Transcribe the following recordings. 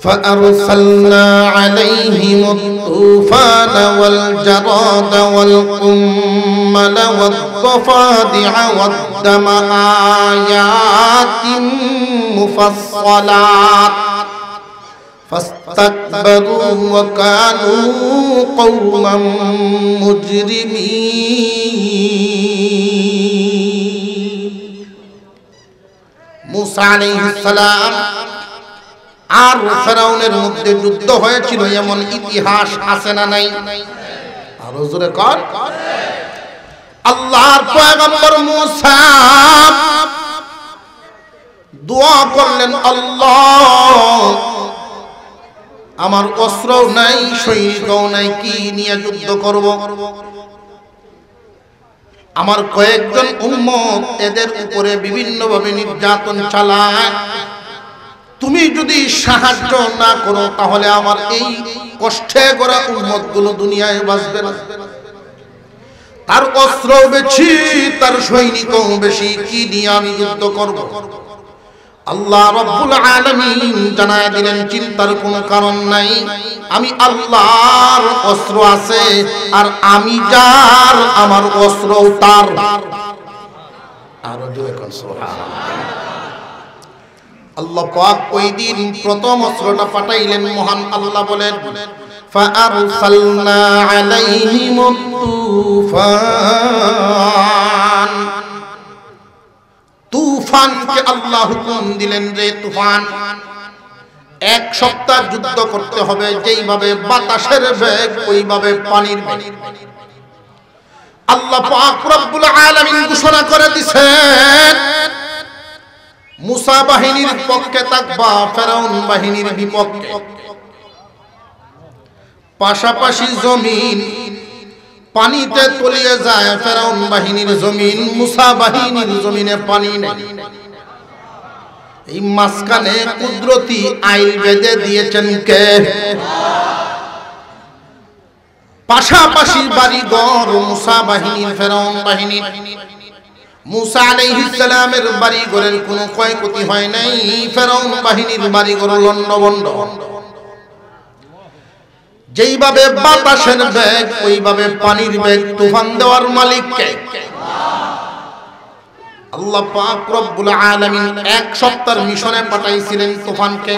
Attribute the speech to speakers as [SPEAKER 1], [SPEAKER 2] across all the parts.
[SPEAKER 1] فأرسلنا عليهم الطوفان والجراد والقمل والضفادع والدم آيات مفصلات فاستكبروا وكانوا قوما مجرمين موسى عليه السلام আর ফেরাউনের মধ্যে যুদ্ধ হয়েছিল এমন ইতিহাস আছে না নাই? আরো জোরে কর। আল্লাহর পয়গম্বর মুসা দোয়া করলেন, আল্লাহ আমার অস্ত্রও নাই, সৈনিকও নাই, কি নিয়ে যুদ্ধ করব? আমার কয়েকজন উম্মত, এদের উপরে বিভিন্নভাবে নির্যাতন চালায়, তুমি যদি সাহায্য না করো তাহলে আমার এই কষ্টে করা উম্মত গুলো দুনিয়ায় বাঁচবে না। তার অস্ত্রও বেশি, তার সৈনিকও বেশি, কি নিয়ে আমি যুদ্ধ করব? আল্লাহ রাব্বুল আলামিন জানায় দিলেন, চিন্তার কোনো কারণ নাই, আমি আল্লাহর অস্ত্র আছে, আর আমি যার, আমার অস্ত্রও তার। আর জোরে কোন সুবহানাল্লাহ। আল্লাহ পাক ওই দিন প্রথম অস্ত্রটা পাঠাইলেন, মহান আল্লাহ বলেন, ফাআরসালনা আলাইহিমুত তুফান। তুফানকে আল্লাহ হুকুম দিলেন, রে তুফান, এক সপ্তাহ যুদ্ধ করতে হবে, যেইভাবে বাতাসের বেগ ওইভাবে পানির বেগ। আল্লাহ পাক রব্বুল আলামিন ঘোষণা করে দিয়েছেন, মুসা বাহিনীর পক্ষে থাকবা, ফেরাউন বাহিনীর বিপক্ষে। পাশাপাশি জমিন পানিতে তলিয়ে যায়, ফেরাউন বাহিনীর জমিন, মুসা বাহিনীর জমিনে পানি নেই। এই মাঝখানে কুদরতি আইল বেঁধে দিয়েছেন কে? পাশাপাশি বাড়িঘর মুসা বাহিনীর, ফেরাউন বাহিনীর। মুসা আলাইহিস সালামের বাড়িঘরের কোনো ক্ষয়ক্ষতি হয় নাই, ফেরাউন বাহিনীর বাড়িঘর লন্ডভন্ড। যেইভাবে বাতাসের বেগ ওইভাবে পানির বেগ। তুফান দেওয়ার মালিক কে? আল্লাহ পাক রব্বুল আলামিন এক সপ্তাহের মিশনে পাঠাইছিলেন তুফানকে।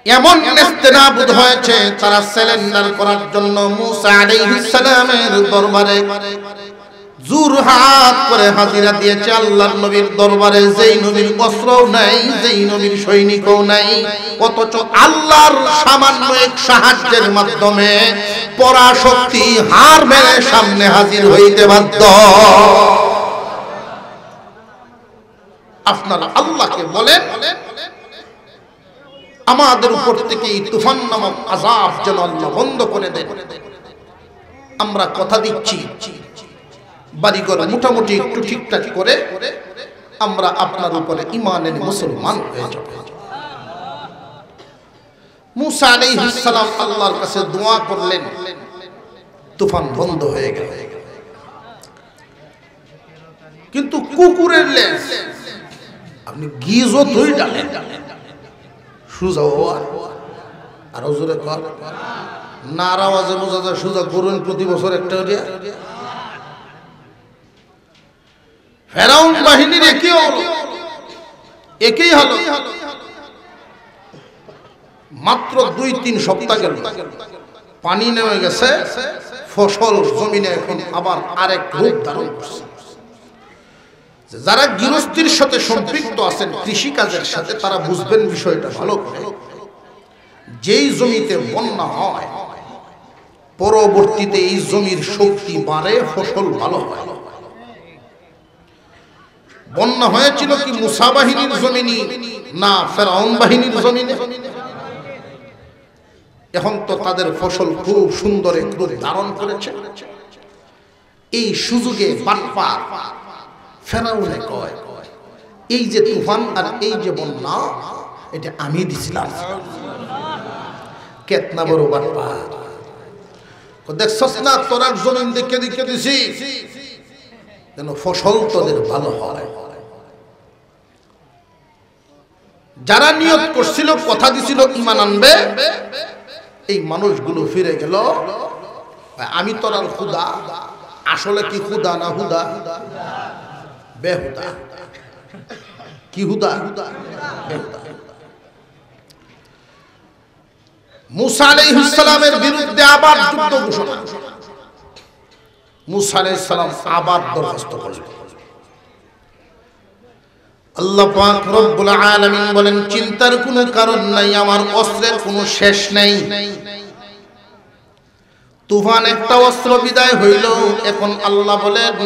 [SPEAKER 1] এমন নেস্তেনাবুদ হয়েছে, তারা সারেন্ডার করার জন্য মুসা আলাইহিস সালামের দরবারে জোরহাত করে হাজিরা দিয়েছে আল্লাহর নবীর দরবারে। যেই নবীর অস্ত্রও নাই, যেই নবীর সৈনিকও নাই, অথচ আল্লাহর সামান্য এক সাহায্যের মাধ্যমে পরাশক্তি হার মেরে সামনে হাজির হইতে বাধ্য। আপনারা আল্লাহকে বলেন, আমাদের উপর থেকে এই তুফান নামক আযাব যেন আল্লাহ বন্ধ করে দেন। আমরা কথা দিচ্ছি, বাড়িঘর মোটামুটি একটু ঠিকঠাক করে আমরা আপনার উপরে ঈমানের মুসলমান হয়ে যাব। মুসা আলাইহিস সালাম আল্লাহর কাছে দোয়া করলেন, তুফান বন্ধ হয়ে গেল। কিন্তু কুকুরের লেজ আপনি গিজো ধুই ডালেন, সুজা আর জোরে কর, নার আওয়াজে বোঝা যায় সুজা করুন প্রতি বছর একটা। ফেরাউন বাহিনীর একই হলো। মাত্র 2-3 সপ্তাহ গেল, পানি নেমে গেছে, ফসল জমিনে এখন আবার আরেক রূপ ধারণ করছে। যারা গৃহস্থির সাথে সম্পৃক্ত আছেন, কৃষি কাজের সাথে, তারা বুঝবেন বিষয়টা ভালো করে। যেই জমিতে বন্যা হয়, পরবর্তীতে এই জমির শক্তি বাড়ে, ফসল ভালো হয়। বন্যা হয়েছিল কি মুসা বাহিনীর জমিনে না ফেরাউন বাহিনীর জমিনে? এখন তো তাদের ফসল খুব সুন্দর একটু ধারণ করেছে। এই সুযোগে বাটপার ফেরাউনে কয়, এই যে তুফান আর এই যে বন্যা, এটা আমি দিছিলাম। কেতনা বড় বাটপার! দেখছস না, তোরা জমিন দেখে দেখে দিছি যেন ফসল তোদের ভালো হয়। যারা নিয়ত করছিল, কথা দিছিল ঈমান আনবে, এই মানুষগুলো ফিরে গেল আমি তোরার খুদা। আসলে কি খুদা না হুদা? বেহুদা। কি হুদা? বেহুদা। মুসা আলাইহিস সালামের বিরুদ্ধে আবার যুদ্ধ ঘোষণা। মুসা আলাইহিস সালাম আবার দরখাস্ত করলেন। আল্লাহ পাক রব্বুল আলামিন বলেন, চিন্তার কোনো কারণ নাই, আমার অস্ত্রের কোনো শেষ নেই। তুফান একটা অস্ত্র বিদায় হইল। এখন আল্লাহ বলেন,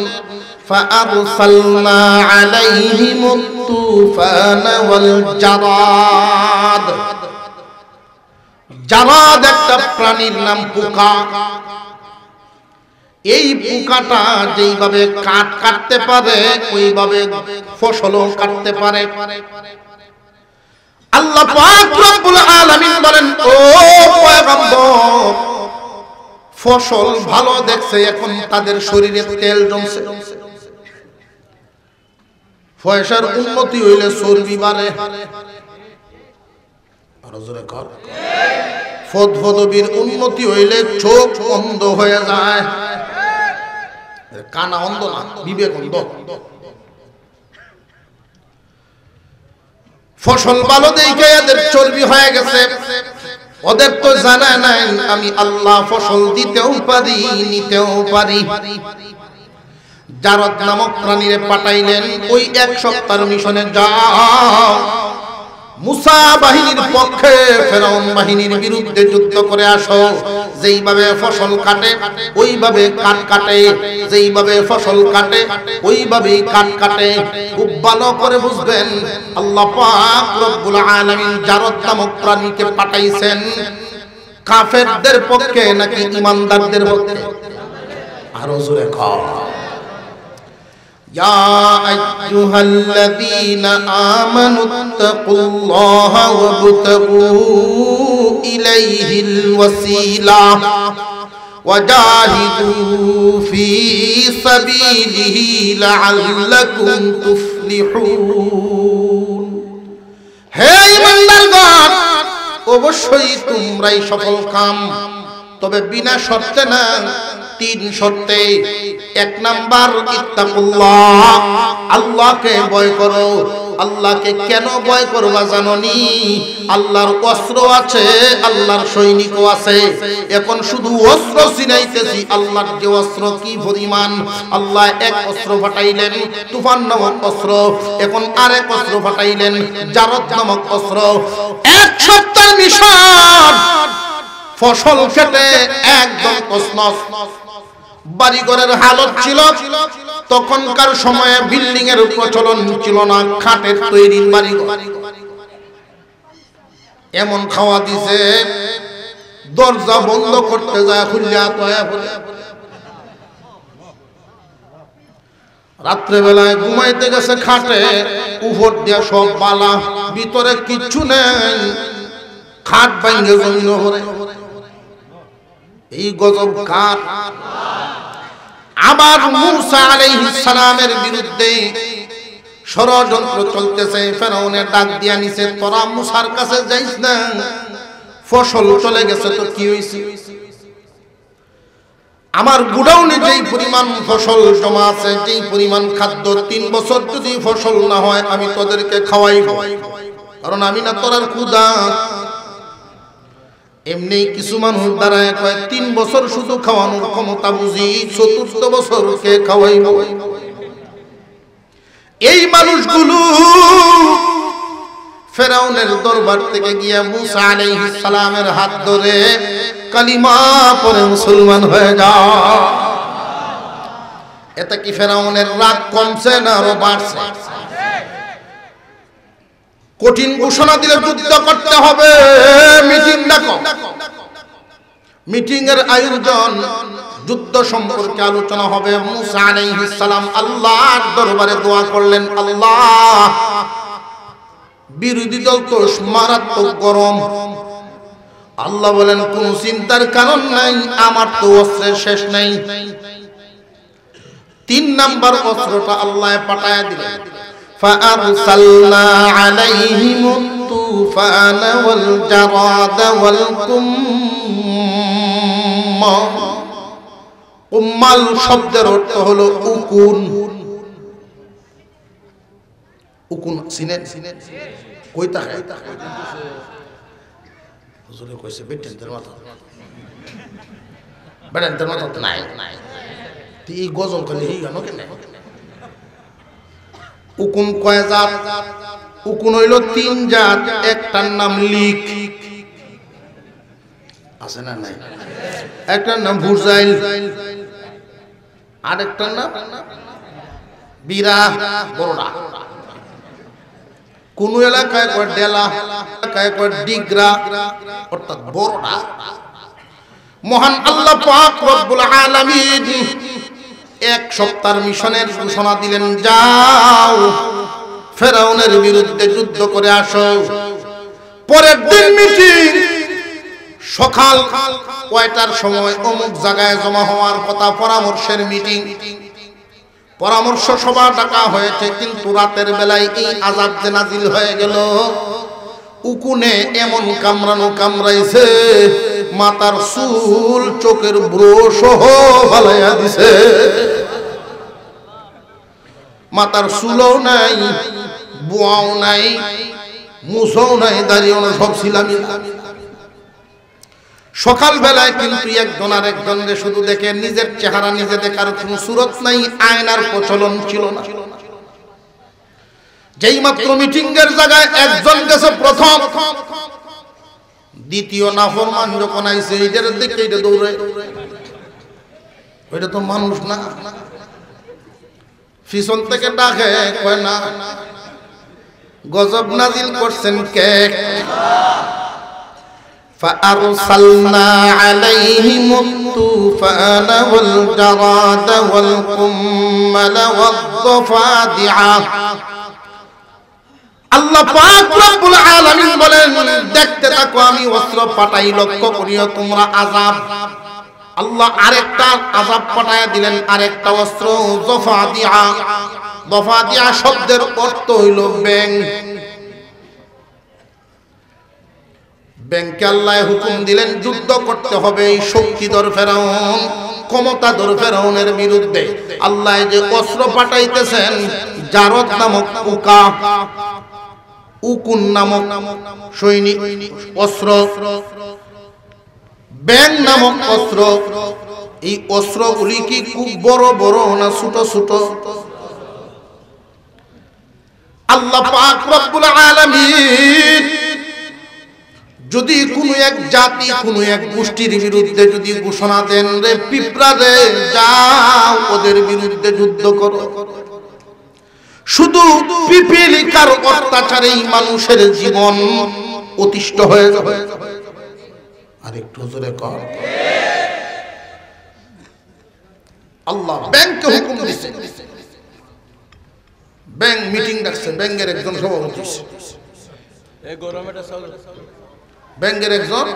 [SPEAKER 1] ফাআরসালনা আলাইহিমুত তুফানা ওয়াল জারাদ। জারাদ একটা প্রাণীর নাম, পোকা। এই পোকাটা যেইভাবে কাটতে পারে ওইভাবে ফসলও কাটতে পারে। আল্লাহ পাক রব্বুল আলামিন বলেন, ও পয়গম্বর, ফসল ভালো দেখছে, এখন তাদের শরীরে তেল জমছে। পয়সার উন্নতি হইলে চর্বি বাড়ে। ফদফদবির উন্নতি হইলে চোখ অন্ধ হয়ে যায়। কানা অন্ধ না, বিবেক অন্ধ। ফসল ভালো দেখে এদের চর্বি হয়ে গেছে। ওদের তো জানা নাই আমি আল্লাহ ফসল দিতেও পারি, নিতেও পারি। জারদ নামক প্রাণীরে পাঠাইলেন, ওই এক সপ্তাহ মিশনে যাও, মুসা বাহিনীর পক্ষে ফেরাউন বাহিনীর বিরুদ্ধে যুদ্ধ করে আসো। যেইভাবে ফসল কাটে ওইভাবে কাটে, যেইভাবে ফসল কাটে ওইভাবেই কাটে। খুব ভালো করে বুঝবেন, আল্লাহ পাক রব্বুল আলামিন জারদ নামক প্রাণীকে পাঠাইছেন কাফেরদের পক্ষে নাকি ঈমানদারদের পক্ষে? আরো জোরে কও। يا أيها الذين آمنوا اتقوا الله وابتغوا إليه الوسيلة وجاهدوا في سبيله لعلكم تفلحون। হে ঈমানদারগণ, অবশ্যই তোমরাই সফল কাম, তবে বিনা শর্তে না, 3 শর্তে। 1 নাম্বার, ইত্তাকুল্লাহ, আল্লাহকে ভয় করো। আল্লাহকে কেন ভয় করবা জানোনি? আল্লাহর অস্ত্র আছে, আল্লাহর সৈনিকও আছে। এখন শুধু অস্ত্র চিনাইতেছি, আল্লাহর যে অস্ত্র কি পরিমাণ। আল্লাহ এক অস্ত্র পাঠাইলেন, তুফান নামক অস্ত্র। এখন আরেক অস্ত্র পাঠাইলেন, জারদ নামক অস্ত্র। 1 সপ্তাহ মিশন, ফসল খেতে একদম তছনছ। বাড়িঘরের হালত ছিল, তখনকার সময়ে বিল্ডিং এর প্রচলন ছিল না, খাটের তৈরি বাড়িঘর। এমন খাওয়া দিছে, দরজা বন্ধ করতে যায় খুললা তয়া বলে। রাত্রে বেলায় ঘুমাইতে গেছে খাটে, উপর দিয়ে সব বালা, ভিতরে কিচ্ছু নেই, খাট ভাঙে জমিন ভরে। এই গজব কার? আবার মুসা আলাইহিস সালামের বিরুদ্ধে ষড়যন্ত্র চলতেছে। ফেরাউনের ডাক দিয়া নিছে, তোরা মুসার কাছে যাইস না, ফসল চলে গেছে তো কি হইছে? আমার গুডাউনে যেই পরিমাণ ফসল জমা আছে, যেই পরিমাণ খাদ্য, 3 বছর যদি ফসল না হয় আমি তোদেরকে খাওয়াইব, কারণ আমি না তোরার ক্ষুধা। এমনি কিছু মানুষ দাঁড়ায় কয় 3 বছর শুধু খাওয়ানোর ক্ষমতা বুঝি, 4th বছর কে খাওয়াইব? এই মানুষগুলো ফেরাউনের দরবার থেকে গিয়া মুসা আলাইহিস সালামের হাত ধরে কালিমা পড়ে মুসলমান হয়ে যাও। এটা কি ফেরাউনের রাগ কমছে না আরো বাড়ছে? কঠিন ঘোষণা দিলে যুদ্ধ করতে হবে, মিটিং ডাকো। মিটিং এর আয়োজন, যুদ্ধ সম্পর্কে আলোচনা হবে। মুসা আলাইহিস সালাম আল্লাহর দরবারে দোয়া করলেন, আল্লাহ, বিরোধী দল তো মারাত্মক গরম। আল্লাহ বলেন, কোন চিন্তার কারণ নাই, আমার তো অস্ত্রের শেষ নাই। 3 নাম্বার অস্ত্রটা আল্লাহ পাঠায়া দিলেন। فأرسلنا عليهم الطوفان والجراد والقمل قمل শব্দের অর্থ হলো উকুন উকুন চিনেন কই থাকে হুজুরে কইছে বেটেনদের মাথা বেটেনদের মাথা নাই এই গজল খালি এই গানো কেন উকুন কয় জাত উকুন হইল তিন জাত একটার নাম লিক আছে না নাই একটার নাম বুরজাইল আরেকটার নাম বিরা বড়ডা কোন এলাকায় কয় ডেলা এলাকায় কয় ডিগরা অর্থাৎ বড়ডা মহান আল্লাহ পাক রব্বুল আলামিন এক সপ্তাহের মিশনের ঘোষণা দিলেন যাও ফেরাউনের বিরুদ্ধে যুদ্ধ করে আসো পরের দিন মিটিং সকাল কয়টার সময় অমুক জায়গায় জমা হওয়ার কথা পরামর্শের মিটিং পরামর্শ সভা ডাকা হয়েছে কিন্তু রাতের বেলায় এই আযাব যে নাজিল হয়ে গেল উকুনে এমন কামড়ানো কামড়াইছে মাথার চুল চোখের ব্রশ ফালাইয়া দিছে মাথার চুলও নাই বুয়াও নাই মুছও নাই দাড়িও না সব ছিলামি সকাল বেলায় কিন্তু একজন আর একজনের শুধু দেখে নিজের চেহারা নিজে দেখার কোনো সুরত নাই আয়নার প্রচলন ছিল না যেই মাত্র মিটিং এর জায়গায় একজন গেছে প্রথম দ্বিতীয় নাফরমান যখন আইছে এদের দিকে এটা দৌড়ে ওইটা তো মানুষ না পিছন থেকে ডাকে কয় না গজব নাজিল করছেন কে فأرسلنا عليهم الطوفان والجراد والقمل والضفادع আল্লাহ পাক রব্বুল আলামিন বলেন দেখতে থাকো আমি অস্ত্র পাঠাই লক্ষ্য করিও তোমরা আযাব আল্লাহ আরেকটা আযাব পাঠায়া দিলেন আরেকটা অস্ত্র দফাদিয়া শব্দের অর্থ হইল ব্যাং ব্যাংকে আল্লাহ হুকুম দিলেন যুদ্ধ করতে হবে এই শক্তিধর ফেরাউন ক্ষমতাধর ফেরাউনের বিরুদ্ধে আল্লাহ যে অস্ত্র পাঠাইতেছেন জারদ নামক পোকা উকুন নামক সৈনিক অস্ত্র ব্যাং নামক অস্ত্র এই অস্ত্রগুলি কি খুব বড় বড় না ছোট ছোট আল্লাহ পাক রব্বুল আলামিন যদি কোন এক জাতি কোন এক গোষ্ঠীর বিরুদ্ধে যদি ঘোষণা দেন রে পিঁপড়া রে যাও ওদের বিরুদ্ধে যুদ্ধ করো শুধু পিপীলিকার অত্যাচারেই মানুষের জীবন অতিষ্ঠ হয়ে যাবে আরেকটু জোরে কর আল্লাহ ব্যাংকে হুকুম দিয়েছে ব্যাংক মিটিং ডাকছেন ব্যাংকের একজন সভাপতি এই গরমটা ব্যাংকের একজন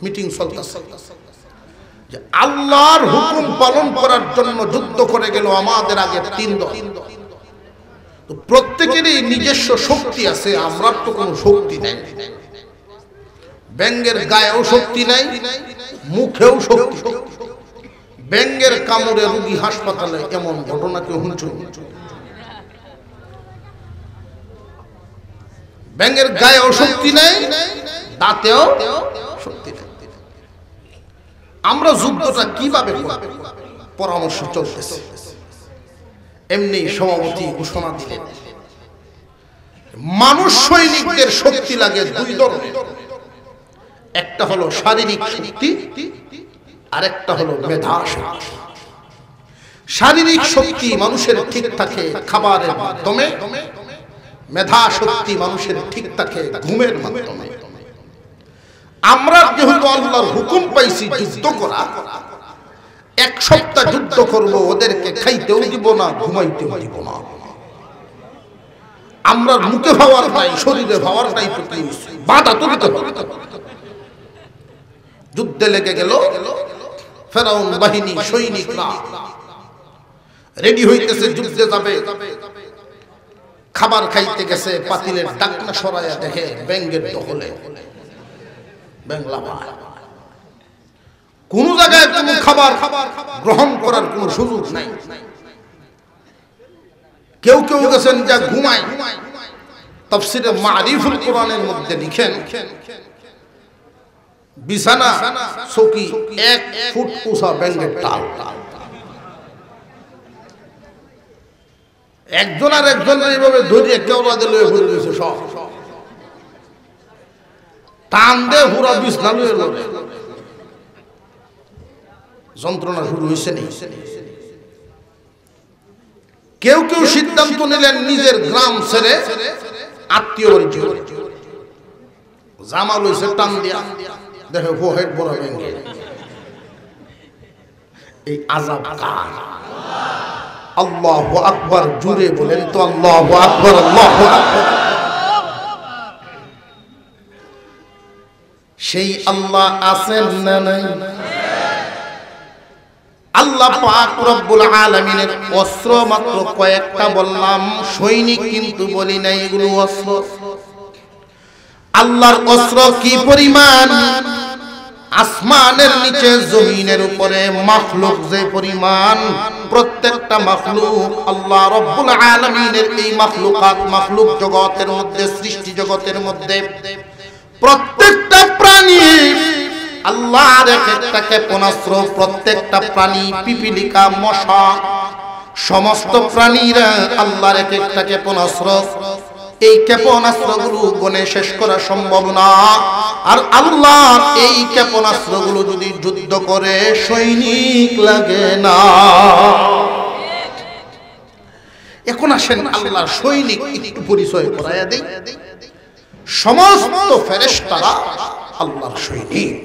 [SPEAKER 1] মিটিং চলতেছে যে আল্লাহর হুকুম পালন করার জন্য যুদ্ধ করে গেল আমাদের আগে তিন দল তো প্রত্যেকেরই নিজস্ব শক্তি আছে আমরার তো কোনো শক্তি নাই ব্যাংকের গায়েও শক্তি নাই মুখেও শক্তি ব্যাংকের কামড়ে রোগী হাসপাতালে এমন ঘটনা কেউ শুনছো ব্যাংকের গায়েও শক্তি নাই দাঁতেও শক্তি নাই আমরা যুদ্ধটা কিভাবে করব পরামর্শ চলতেছে এমনি সভাপতি ঘোষণা দিলেন মানুষ সৈনিকদের শক্তি লাগে দুই ধরনের একটা হলো শারীরিক শক্তি আরেকটা হলো মেধা শক্তি শারীরিক শক্তি মানুষের ঠিক থাকে খাবারের মাধ্যমে মেধা শক্তি মানুষের ঠিক থাকে ঘুমের মাধ্যমে আমরা যেহেতু আল্লাহর হুকুম পাইছি যুদ্ধ করা এক সপ্তাহ যুদ্ধ করব ওদেরকে খাইতেও দিব না ঘুমাইতেও দিব না আমরা মুখে ভাবার নাই শরীরে ভাবার নাই তো কি বাধা তো দিতে হবে যুদ্ধে লেগে গেল ফেরাউন বাহিনী সৈনিকরা রেডি হইতেছে যুদ্ধে যাবে খাবার খাইতে গেছে, পাতিলের ঢাকনা সরাইয়া দেখে ব্যাঙের দখলে ব্যাংলা পায়। কোন জায়গায় কোনো খাবার গ্রহণ করার কোনো সুযোগ নাই। কেউ কেউ গেছেন যা ঘুমায়। তাফসীরে মারিফুল কোরআনের মধ্যে লিখেন, বিছানা চৌকি 1 ফুট উঁচা ব্যাঙের টাল। একজন আর একজনের এইভাবে ধরিয়ে কেওড়া দিয়ে লয়ে ঘুরে গেছে, সব টান দিয়ে পুরা বিছনা লয়ে লড়ে। যন্ত্রণা শুরু হয়েছে নেই। কেউ কেউ সিদ্ধান্ত নিলেন নিজের গ্রাম ছেড়ে আত্মীয় বাড়ি জামা লইছে, টান দিয়া দেখে হোহেড বড় ব্যাঙে। এই আযাব কার? আল্লাহু আকবার, জুড়ে বলেন তো আল্লাহু আকবার, আল্লাহু আকবার। সেই আল্লাহ আছেন না নাই? আল্লাহ পাক রব্বুল আলামিনের অস্ত্র মাত্র কয়েকটা বললাম, সৈনিক কিন্তু বলি নাই, এগুলো অস্ত্র। আল্লাহর অস্ত্র কি পরিমাণ, আসমানের নিচে জমিনের উপরে মাখলুক যে পরিমাণ, প্রত্যেকটা মাখলুক আল্লাহ রব্বুল আলামিনের এই মাখলুক জগতের মধ্যে, সৃষ্টি জগতের মধ্যে প্রত্যেকটা প্রাণী আল্লাহর একটা ক্ষেপণাস্ত্র। প্রত্যেকটা প্রাণী, পিপিলিকা, মশা, সমস্ত প্রাণীরা আল্লাহর একটা ক্ষেপণাস্ত্র। এই ক্ষেপণাস্ত্রগুলো গণে শেষ করা সম্ভব না। আর আল্লাহর এই ক্ষেপণাস্ত্রগুলো যদি যুদ্ধ করে সৈনিক লাগে না। এখন আসেন আল্লাহর সৈনিক একটু পরিচয় করাইয়া দেই। সমস্ত ফেরেশতারা আল্লাহর সৈনিক।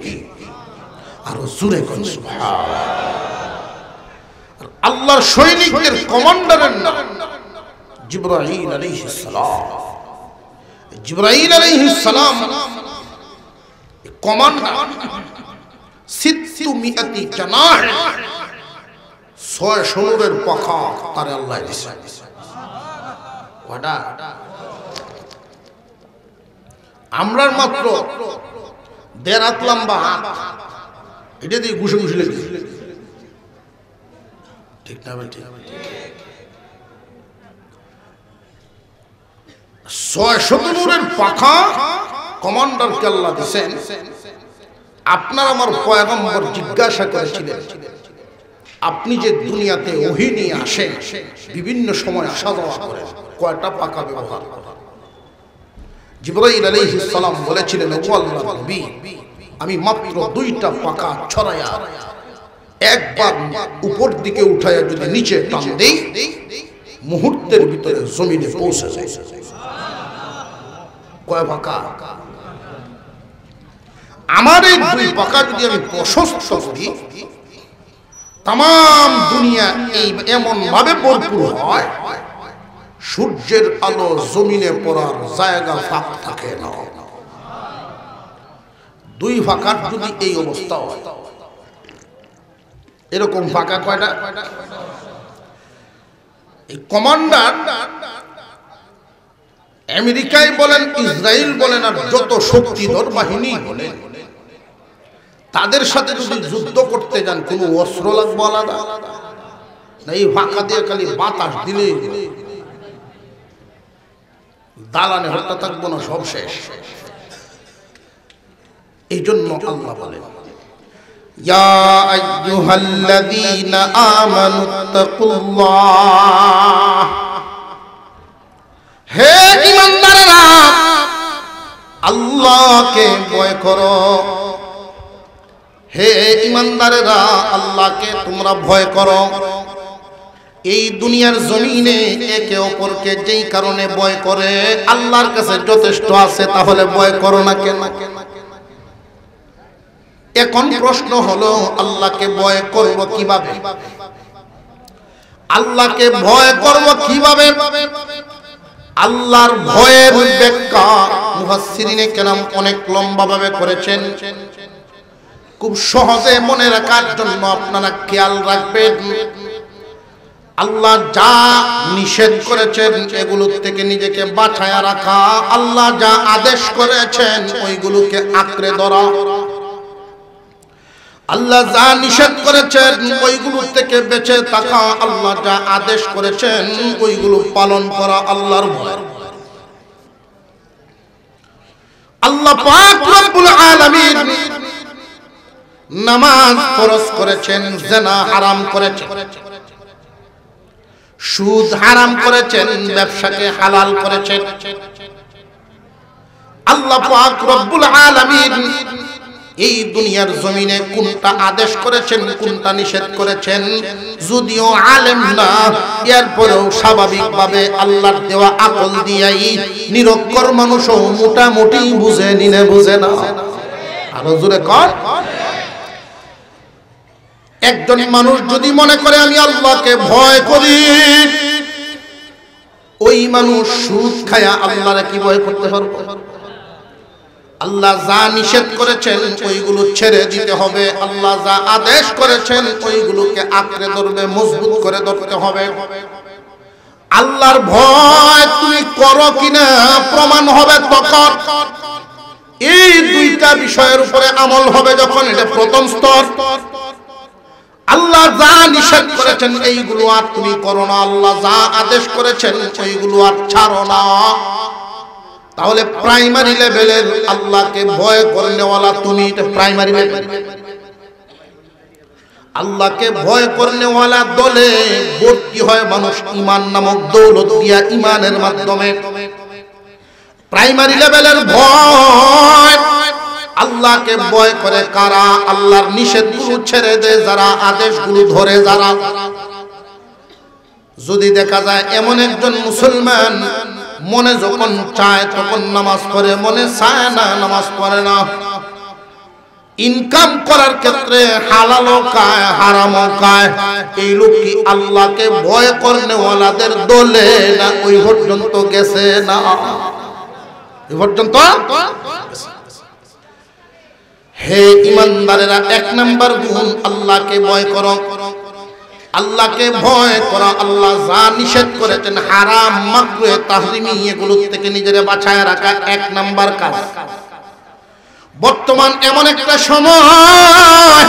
[SPEAKER 1] আর জোরে কোন সুবহানাল্লাহ। আল্লাহর সৈনিকদের কমান্ডারের নাম জিবরাইল আলাইহিস সালাম। জিবরাইল আলাইহিস সালাম কমান্ডার। 600 জানাহ, 600 পাখা তারে আল্লাহ দিয়েছে। ওটা আমরার মাত্র 1.5 হাত লম্বা হাত, এটা দিয়ে ঘুষে ঘুষে লেগে ঠিক না ভাই? ঠিক 600 পাখা কমান্ডারকে আল্লাহ দিয়েছেন। আপনার আমার পয়গম্বর জিজ্ঞাসা করেছিলেন, আপনি যে দুনিয়াতে ওহী নিয়ে আসেন, বিভিন্ন সময় আসা যাওয়া করেন, কয়টা পাখা ব্যবহার করেন? জিবরাইল আলাইহিস সালাম বলেছিলেন, ও আল্লাহর নবী, আমি মাত্র 2টা পাখা ছড়ায়া একবার উপর দিকে উঠায়া যদি নিচে টান দেই, মুহূর্তের ভিতরে জমিনে পৌঁছে যায়। কয় পাখা? আমার এই 2 পাখা যদি আমি প্রশস্ত করি, তাম দুনিয়া এই এমন ভাবে ভরপুর হয়, সূর্যের আলো জমিনে পড়ার জায়গা ফাঁক থাকে না। 2 ফাঁকার যদি এই অবস্থা হয়, এরকম ফাঁকা কয়টা? এই কমান্ডার আমেরিকায় বলেন, ইসরায়েল বলেন, আর যত শক্তিধর বাহিনী বলেন, তাদের সাথে যদি যুদ্ধ করতে যান, কোনো অস্ত্র লাগবে আলাদা না। এই ফাঁকা দিয়ে খালি বাতাস দিলে দালানে হত্যা থাকবো না, সব শেষ। এই জন্য আল্লাহ বলেন, ইয়া আইয়ুহাল্লাযীনা আমানুত্তাকুল্লাহ, হে ঈমানদারেরা আল্লাহকে ভয় করো। হে ঈমানদারেরা আল্লাহকে তোমরা ভয় করো। এই দুনিয়ার জমিনে একে অপরকে যেই কারণে ভয় করে আল্লাহর কাছে যথেষ্ট আছে, তাহলে ভয় করো না কেন? এখন প্রশ্ন হলো, আল্লাহকে ভয় করব কিভাবে? আল্লাহকে ভয় করব কিভাবে? আল্লাহর ভয়ের ব্যাখ্যা মুফাসসিরিনে কেরাম অনেক লম্বা ভাবে করেছেন। খুব সহজে মনে রাখার জন্য আপনারা খেয়াল রাখবেন, আল্লাহ যা নিষেধ করেছেন এগুলো থেকে নিজেকে বাঁচায়া রাখা, আল্লাহ যা আদেশ করেছেন ওইগুলোকে আঁকড়ে ধরা, আল্লাহ যা নিষেধ করেছেন ওইগুলো থেকে বেঁচে থাকা, আল্লাহ যা আদেশ করেছেন ওইগুলো পালন করা, আল্লাহর ভয়। আল্লাহ পাক রব্বুল আলামিন নামাজ ফরজ করেছেন, জিনা হারাম করেছেন, সুদ হারাম করেছেন, ব্যবসাকে হালাল করেছেন। আল্লাহ পাক রব্বুল আলামিন এই দুনিয়ার জমিনে কোনটা আদেশ করেছেন কোনটা নিষেধ করেছেন যদিও আলেম না, এরপরেও স্বাভাবিকভাবে আল্লাহর দেওয়া আকল দিয়াই নিরক্ষর মানুষও মোটামুটি বুঝে নিনে বুঝে না। আরো জোরে কর। একজন মানুষ যদি মনে করে আমি আল্লাহকে ভয় করি, ওই মানুষ সুদ খায়া আল্লাহরে কি ভয় করতে পারবে? আল্লাহ যা নিষেধ করেছেন ওইগুলো ছেড়ে দিতে হবে, আল্লাহ যা আদেশ করেছেন ওইগুলোকে আঁকড়ে ধরবে, মজবুত করে ধরতে হবে। আল্লাহর ভয় তুমি করো কিনা প্রমাণ হবে তখন, এই দুইটা বিষয়ের উপরে আমল হবে যখন। এটা প্রথম স্তর। আল্লাহ যা নিষেধ করেছেন এইগুলো আর তুমি করো না, আল্লাহ যা আদেশ করেছেন ওইগুলো আর ছাড়ো না। তাহলে প্রাইমারি লেভেলের আল্লাহকে ভয় করনেওয়ালা তুমি, এটা প্রাইমারি লেভেল। আল্লাহকে ভয় করনেওয়ালা দলে ভর্তি হয় মানুষ ঈমান নামক দৌলত দিয়া, ঈমানের মাধ্যমে। প্রাইমারি লেভেলের ভয়, আল্লাহকে ভয় করে কারা? আল্লাহর নিষেধগুলো ছেড়ে দেয় যারা, আদেশগুলো ধরে যারা। যদি দেখা যায় এমন একজন মুসলমান মনে যখন চায় তখন নামাজ পড়ে, মনে চায় না নামাজ পড়ে না, ইনকাম করার ক্ষেত্রে হালালও খায় হারামও খায়, এই লোক কি আল্লাহকে ভয় করনেওয়ালাদের দলে না? ওই পর্যন্ত গেছে না, ওই পর্যন্ত। হে ইমানদারেরা, এক নাম্বার গুণ আল্লাহকে ভয় করো। আল্লাহকে ভয় করা, আল্লাহ যা নিষেধ করেছেন হারাম মাকরুহ তাহরিমি এগুলো থেকে নিজেরে বাঁচায় রাখা এক নাম্বার কাজ। বর্তমান এমন একটা সময়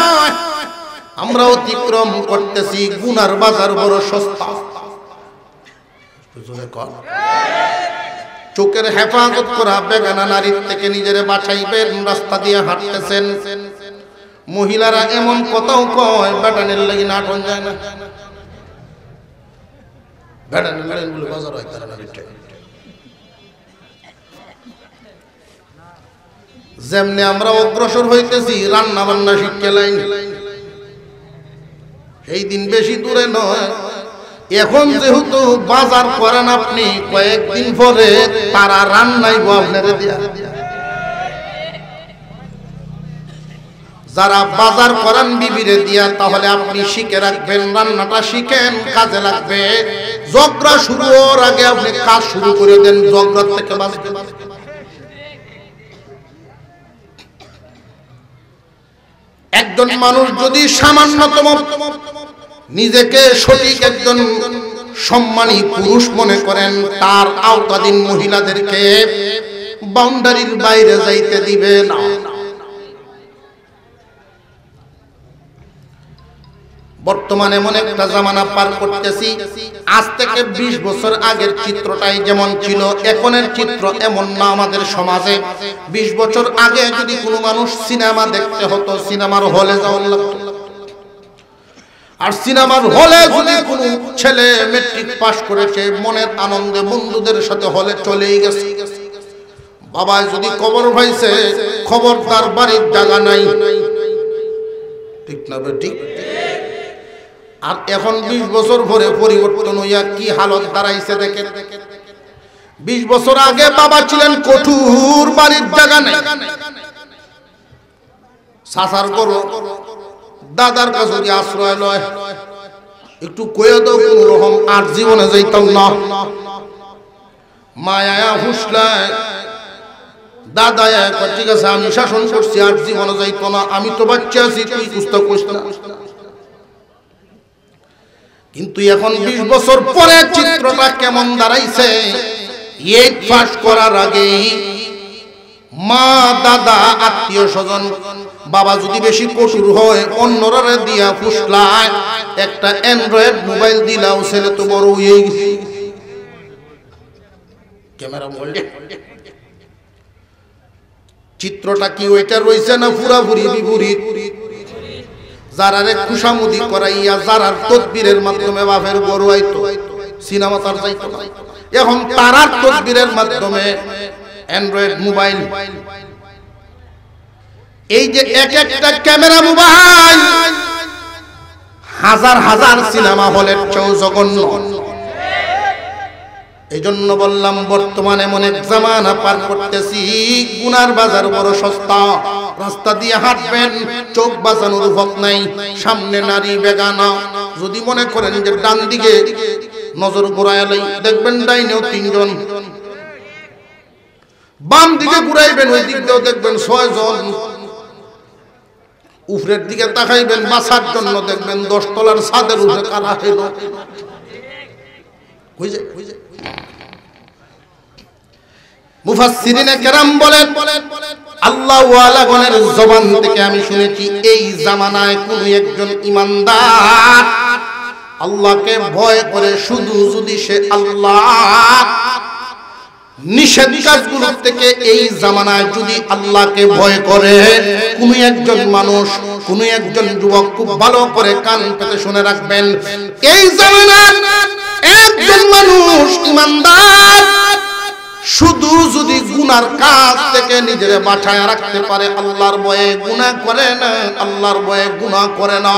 [SPEAKER 1] আমরা অতিক্রম করতেছি, গুনার বাজার বড় সস্তা। চোখের হেফাজত করা, বেগানা নারীর থেকে নিজেরে বাঁচাইবেন, রাস্তা দিয়ে হাঁটতেছেন, মহিলারা এমন কথাও কয় বেটানের লাগি নাটন যায় না, বেটানের লাগি বলে বাজার হয় তারা নারীটা। যেমনি আমরা অগ্রসর হইতেছি রান্না বান্না শিক্ষা লাইন, এই দিন বেশি দূরে নয়। এখন যেহেতু বাজার করেন আপনি, কয়েকদিন পরে তারা রান্নাইব আপনারে দিয়া। যারা বাজার করেন বিবিরে দিয়া, তাহলে আপনি শিখে রাখবেন, রান্নাটা শিখেন, কাজে লাগবে। ঝগড়া শুরু হওয়ার আগে আপনি কাজ শুরু করে দেন, ঝগড়া থেকে বাঁচতে। একজন মানুষ যদি সামান্যতম নিজেকে সঠিক একজন সম্মানী পুরুষ মনে করেন, তার আওতাধীন মহিলাদেরকে বাউন্ডারির বাইরে যাইতে দিবে না। বর্তমানে এমন একটা জামানা পার করতেছি, আজ থেকে 20 বছর আগের চিত্রটাই যেমন ছিল এখনের চিত্র এমন না। আমাদের সমাজে 20 বছর আগে যদি কোনো মানুষ সিনেমা দেখতে হতো, সিনেমার হলে যাওয়া লাগতো। আর সিনেমার হলে যদি কোনো ছেলে মেট্রিক পাস করেছে, মনের আনন্দে বন্ধুদের সাথে হলে চলেই গেছে। বাবা যদি খবর পাইছে, খবরদার বাড়ির জায়গা নাই, ঠিক না ঠিক? আর এখন 20 বছর পরে পরিবর্তন হইয়া কি হালত দাঁড়াইছে দেখেন। 20 বছর আগে বাবা ছিলেন কঠোর, বাড়ির জায়গা নেই, সাসার করো, দাদার কাছে আশ্রয় লয়, একটু কয়ে দাও কোন রকম, আর জীবনে যাইতাম না। মায়া হুসলায় দাদা ঠিক আছে আমি শাসন করছি, আর জীবনে যাইতো না, আমি তো বাচ্চা আছি, তুই কুস্তা কুস্তা। কিন্তু এখন 20 বছর পরে চিত্রটা কেমন দাঁড়াইছে। 8 পাস করার আগেই মা দাদা আত্মীয় স্বজন বাবা যদি বেশি কঠোর হয় অন্যরা দিয়া ফুসলায়, একটা অ্যান্ড্রয়েড মোবাইল দিলাও ছেলে তো বড় হয়ে গেছে। ক্যামেরা বললে চিত্রটা কি ওইটা রইছে না পুরাপুরি বিপরীত? যারারে খুশামুদি করাইয়া যারার তদবিরের মাধ্যমে বাপের বড় হইতো, সিনেমা তার যাইতো না, এখন তারার তদবিরের মাধ্যমে অ্যান্ড্রয়েড মোবাইল। এই যে এক একটা ক্যামেরা মোবাইল হাজার হাজার সিনেমা হলের চেয়েও জঘন্য। এই জন্য বললাম বর্তমানে এমন এক জামানা পার করতেছি, গুনার বাজার বড় সস্তা। রাস্তা দিয়ে হাঁটবেন, চোখ বাঁচানোর উপায় নাই, সামনে নারী বেগানা। যদি মনে করেন যে ডান দিকে নজর ঘুরাইলেই দেখবেন ডাইনেও 3 জন, বাম দিকে ঘুরাইবেন ওই দিক দিয়েও দেখবেন 6 জন, উপরের দিকে তাকাইবেন বাঁচার জন্য দেখবেন 10 তলার ছাদের উপরে কারা হইল। মুফাসসিরিনে কেরাম বলেন, আল্লাহ ওয়ালাগণের জবান থেকে আমি শুনেছি এই জামানায় কোন একজন ঈমানদার আল্লাহকে ভয় করে, শুধু যদি সে আল্লাহ নিষেধ কাজগুলো থেকে এই জামানায় যদি আল্লাহকে ভয় করে, কোন একজন মানুষ, কোন একজন যুবক খুব ভালো করে কান পেতে শুনে রাখবেন, এই জামানায় একজন মানুষ ঈমানদার শুধু যদি গুনার কাজ থেকে নিজের বাঁচায় রাখতে পারে, আল্লাহর ভয়ে গুনাহ করে না, আল্লাহর ভয়ে গুনাহ করে না,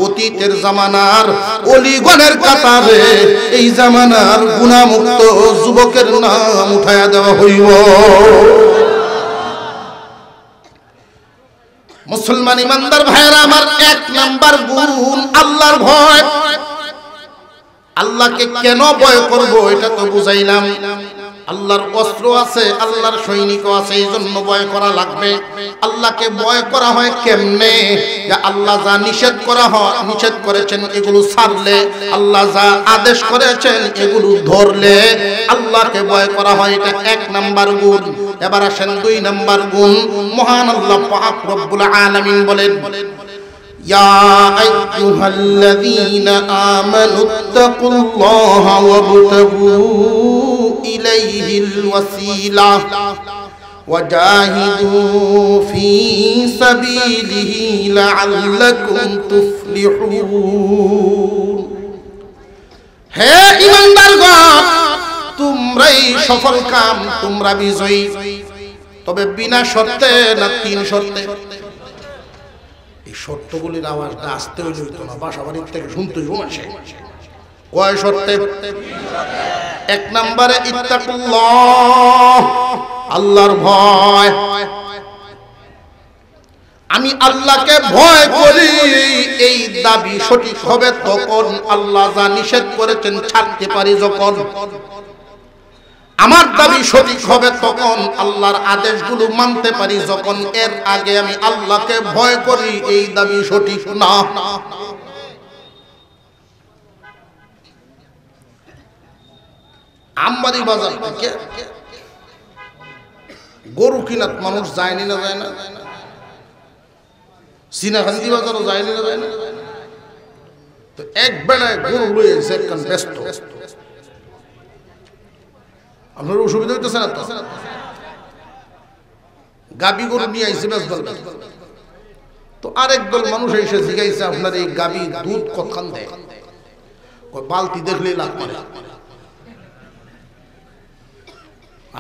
[SPEAKER 1] অতীতের জামানার ওলিগণের কাতারে এই জামানার গুনাহমুক্ত যুবকের নাম উঠায়া দেওয়া হইব। মুসলমান ইমানদার ভাইরা আমার, 1 নাম্বার গুণ আল্লাহর ভয়। আল্লাহকে কেন ভয় করব এটা তো বুঝাইলাম। আল্লাহর অস্ত্র আছে, আল্লাহর সৈনিকও আছে, এই জন্য ভয় করা লাগবে। আল্লাহকে ভয় করা হয় কেমনে? যে আল্লাহ যা নিষেধ নিষেধ করেছেন এগুলো ছাড়লে, আল্লাহ যা আদেশ করেছেন এগুলো ধরলে আল্লাহকে ভয় করা হয়। এটা 1 নাম্বার গুণ। এবার আসেন 2 নাম্বার গুণ। মহান আল্লাহ পাক রব্বুল আলামিন বলেন, يا أيها الذين آمنوا اتقوا الله وابتغوا إليه الوسيلة وجاهدوا في سبيله لعلكم تفلحون। হে ঈমানদারগণ, তোমরাই সফল কাম, তোমরা বিজয়ী। তবে বিনা শর্তে না 3 শর্তে। এই শর্তগুলির আওয়াজটা আসতে হইত না, বাসা বাড়ির থেকে শুনতে আসে। কয় শর্তে? 1 নম্বরে ইত্তাকুল্লাহ, আল্লাহর ভয়। আমি আল্লাহকে ভয় করি, এই দাবি সঠিক হবে তখন আল্লাহ যা নিষেধ করেছেন ছাড়তে পারি যখন। আমার দাবি সঠিক হবে তখন আল্লাহর আদেশগুলো মানতে পারি যখন। এর আগে আমি আল্লাহকে ভয় করি, এই দাবি সঠিক না। আমবাড়ি বাজার থেকে গরু কিনাত মানুষ যায়নি না যায় না? সিনাখান্দি বাজারও যায়নি না যায় না? তো এক বেলায় গরু লয়ে একখান ব্যস্ত, আপনার অসুবিধা হইতেছে না তো? গাবি গরু নিয়ে আইসে বেচবেন, তো আরেক দল মানুষ এসে জিজ্ঞাসা আপনার এই গাবি দুধ কতখান দেয়? বালতি দেখলেই লাভ করে।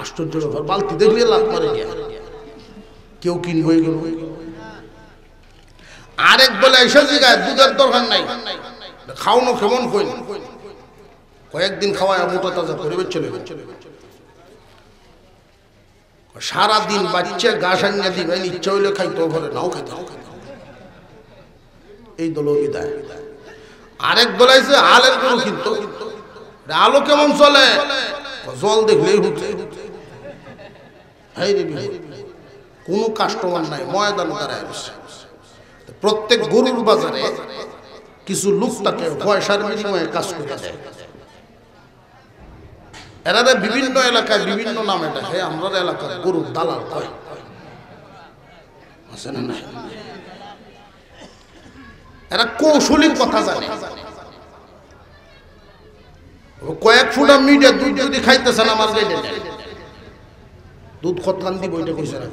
[SPEAKER 1] আশ্চর্য ব্যাপার, বালতি দেখলে লাভ করে, কেউ কিনবই গেল। আরেক বলে এসে জিজ্ঞাসা দুধের দরকার নাই, খাওয়ানো কেমন কই? কয়েকদিন খাওয়ায় মোটা তাজা করে চলে সারাদিন বাচ্চা গা সাঙ্গা দিবেন, ইচ্ছা হইলে খাইতেও পারে, নাও খাইতে। এই দল বিদায়। আরেক দলাইছে আলের গরু কিন্তু আলো কেমন চলে? জল দেখলেই হচ্ছে। কোনো কাস্টমার নাই, ময়দান দাঁড়ায় বসে। প্রত্যেক গরুর বাজারে কিছু লোক তাকে পয়সার বিনিময়ে কাজ করে দেয়। এরা বিভিন্ন এলাকায় বিভিন্ন নামে ডাকে, আমরা এলাকার গরুর দালাল কয় আছে না না। এরা কৌশলী কথা জানে। কয়েক ফুটা মিডিয়া দুধ যদি খাইতেছেন আমার গাইডে দুধ খতলান দিব ওইটা কইছে না,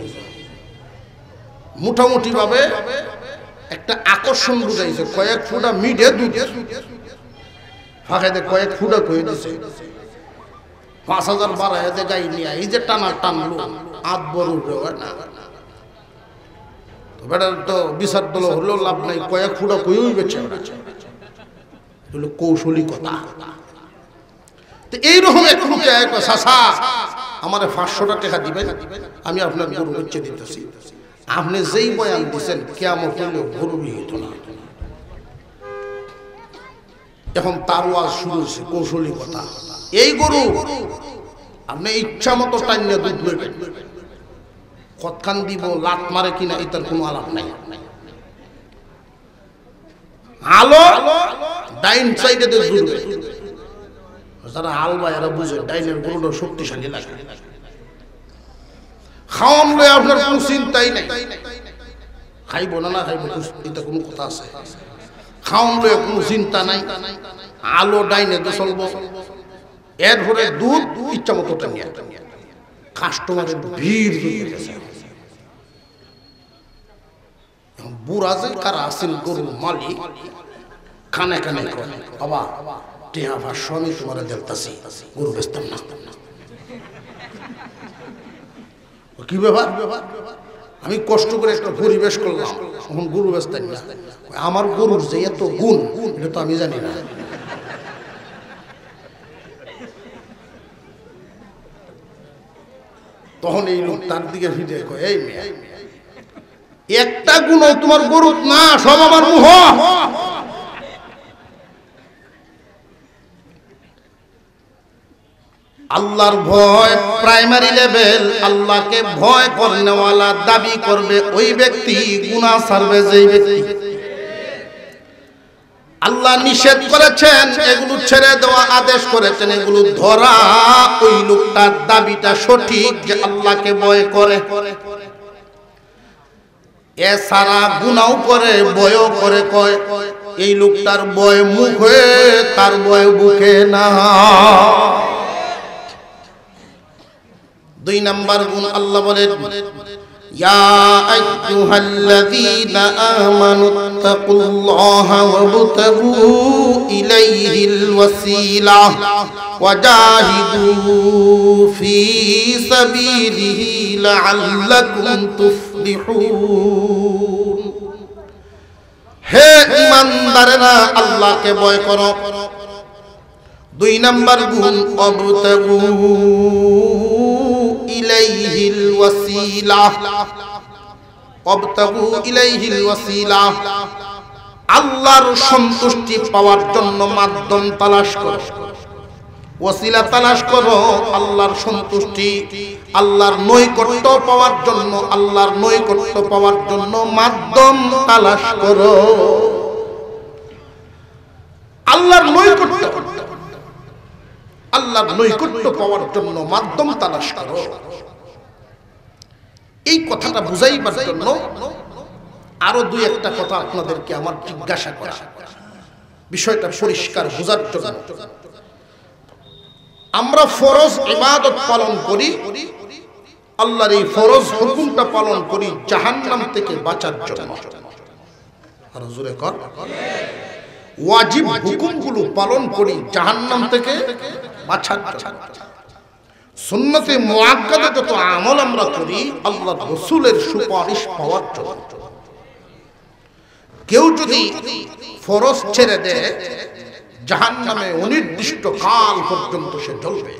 [SPEAKER 1] মোটামুটি ভাবে একটা আকর্ষণ বুঝাইছে। কয়েক ফুটা মিডিয়া দুধ ফাঁকাইতে কয়েক ফুটা কয়ে দিছে 5,000 বাড়ায় গাই নিয়ে এই যে টানা টানলো আধ বড় না বেটার তো বিচার দল হলেও লাভ নাই, কয়েক ফুটা কই বেছে হলো কৌশলী কথা। তো এইরকম একটু চাষা আমার 500 টাকা দিবেন, আমি আপনার গরু বেচে দিতেছি। আপনি যেই বয়ান দিচ্ছেন কিয়ামত হইলেও গরু বিহিত না। এখন তার ওয়াজ শুরু হয়েছে কৌশলী কথা। এই গরু আপনি ইচ্ছা মতো টাইনে দুধ লইবেন, কতখান দিব লাত মারে কিনা এটার কোনো আলাপ নাই। আলো ডাইন সাইডে জুড়বে, যারা আলবা এরা বুঝে ডাইনের গরুটা শক্তিশালী লাগে। খাওয়ান লয়ে আপনার কোনো চিন্তাই নাই, খাইব না না খাইব এটা কোনো কথা আছে? খাওয়ান লয়ে কোনো চিন্তা নাই, আলো ডাইনে তো চলবো। এরপরে দুধ ইচ্ছা মতো টানিয়া কাস্টমারের ভিড় হয়ে গেছে। বুড়া যে কারা আছেন গরুর মালিক খানে খানে বাবা টিয়া ভাষ্য আমি তোমার দেখতেছি গরু বেচতাম না। কি ব্যাপার? আমি কষ্ট করে একটা পরিবেশ করলাম, এখন গরু বেচতেন না। আমার গরুর যে এত গুণ এটা তো আমি জানি না। তখন এই লোক তার দিকে ফিরে কয়, এই মেয়ে একটা গুণ তোমার গরু না, সব আমার মুহ। আল্লাহর ভয় প্রাইমারি লেভেল, আল্লাহকে ভয় করনেওয়ালা দাবি করবে ওই ব্যক্তি গুনাহ ছাড়বে যেই ব্যক্তি। আল্লাহ নিষেধ করেছেন এগুলো ছেড়ে দেওয়া, আদেশ করেছেন এগুলো ধরা। ওই লোকটার দাবিটা সঠিক যে আল্লাহকে ভয় করে। এছাড়া গুনাও করে বয়ও করে, কয় এই লোকটার বয় মুখে তার বয় বুকে না। 2 নাম্বার গুণ আল্লাহ বলেন, ইয়া আইয়ুহাল্লাযীনা আমানুত্তাকুল্লাহা ওয়াবতাগু ইলাইহিল ওয়াসিলা ওয়াজাহিদু ফি সাবিলিহি লাআল্লাকুম তুফলিহুন। হে ঈমানদারেরা আল্লাহকে ভয় করো। 2 নাম্বার গুণ ওয়াবতাগু ইলাইহিল ওয়াসিলা, ওয়াবতাগু ইলাইহিল ওয়াসিলা, আল্লাহর সন্তুষ্টি পাওয়ার জন্য মাধ্যম তালাশ করো, ওয়াসিলা তালাশ করো। আল্লাহর সন্তুষ্টি, আল্লাহর নৈকট্য পাওয়ার জন্য, আল্লাহর নৈকট্য পাওয়ার জন্য মাধ্যম তালাশ করো। আল্লাহর নৈকট্য, আল্লাহর নৈকট্য পাওয়ার জন্য মাধ্যম তালাশ করো। এই কথাটা বুঝাইবার জন্য আরো 2-1টা কথা আপনাদেরকে আমার জিজ্ঞাসা করা, বিষয়টা পরিষ্কার বোঝার জন্য। আমরা ফরজ ইবাদত পালন করি, আল্লাহর এই ফরজ হুকুমটা পালন করি জাহান্নাম থেকে বাঁচার জন্য। আর জোরে কর, ওয়াজিব হুকুমগুলো পালন করি জাহান্নাম থেকে বাঁচার জন্য। সুন্নতে মুআক্কাদা যত আমল আমরা করি আল্লাহর রাসূলের সুপারিশ পাওয়ার জন্য। কেউ যদি ফরজ ছেড়ে দেয় জাহান্নামে অনির্দিষ্ট কাল পর্যন্ত সে জ্বলবে।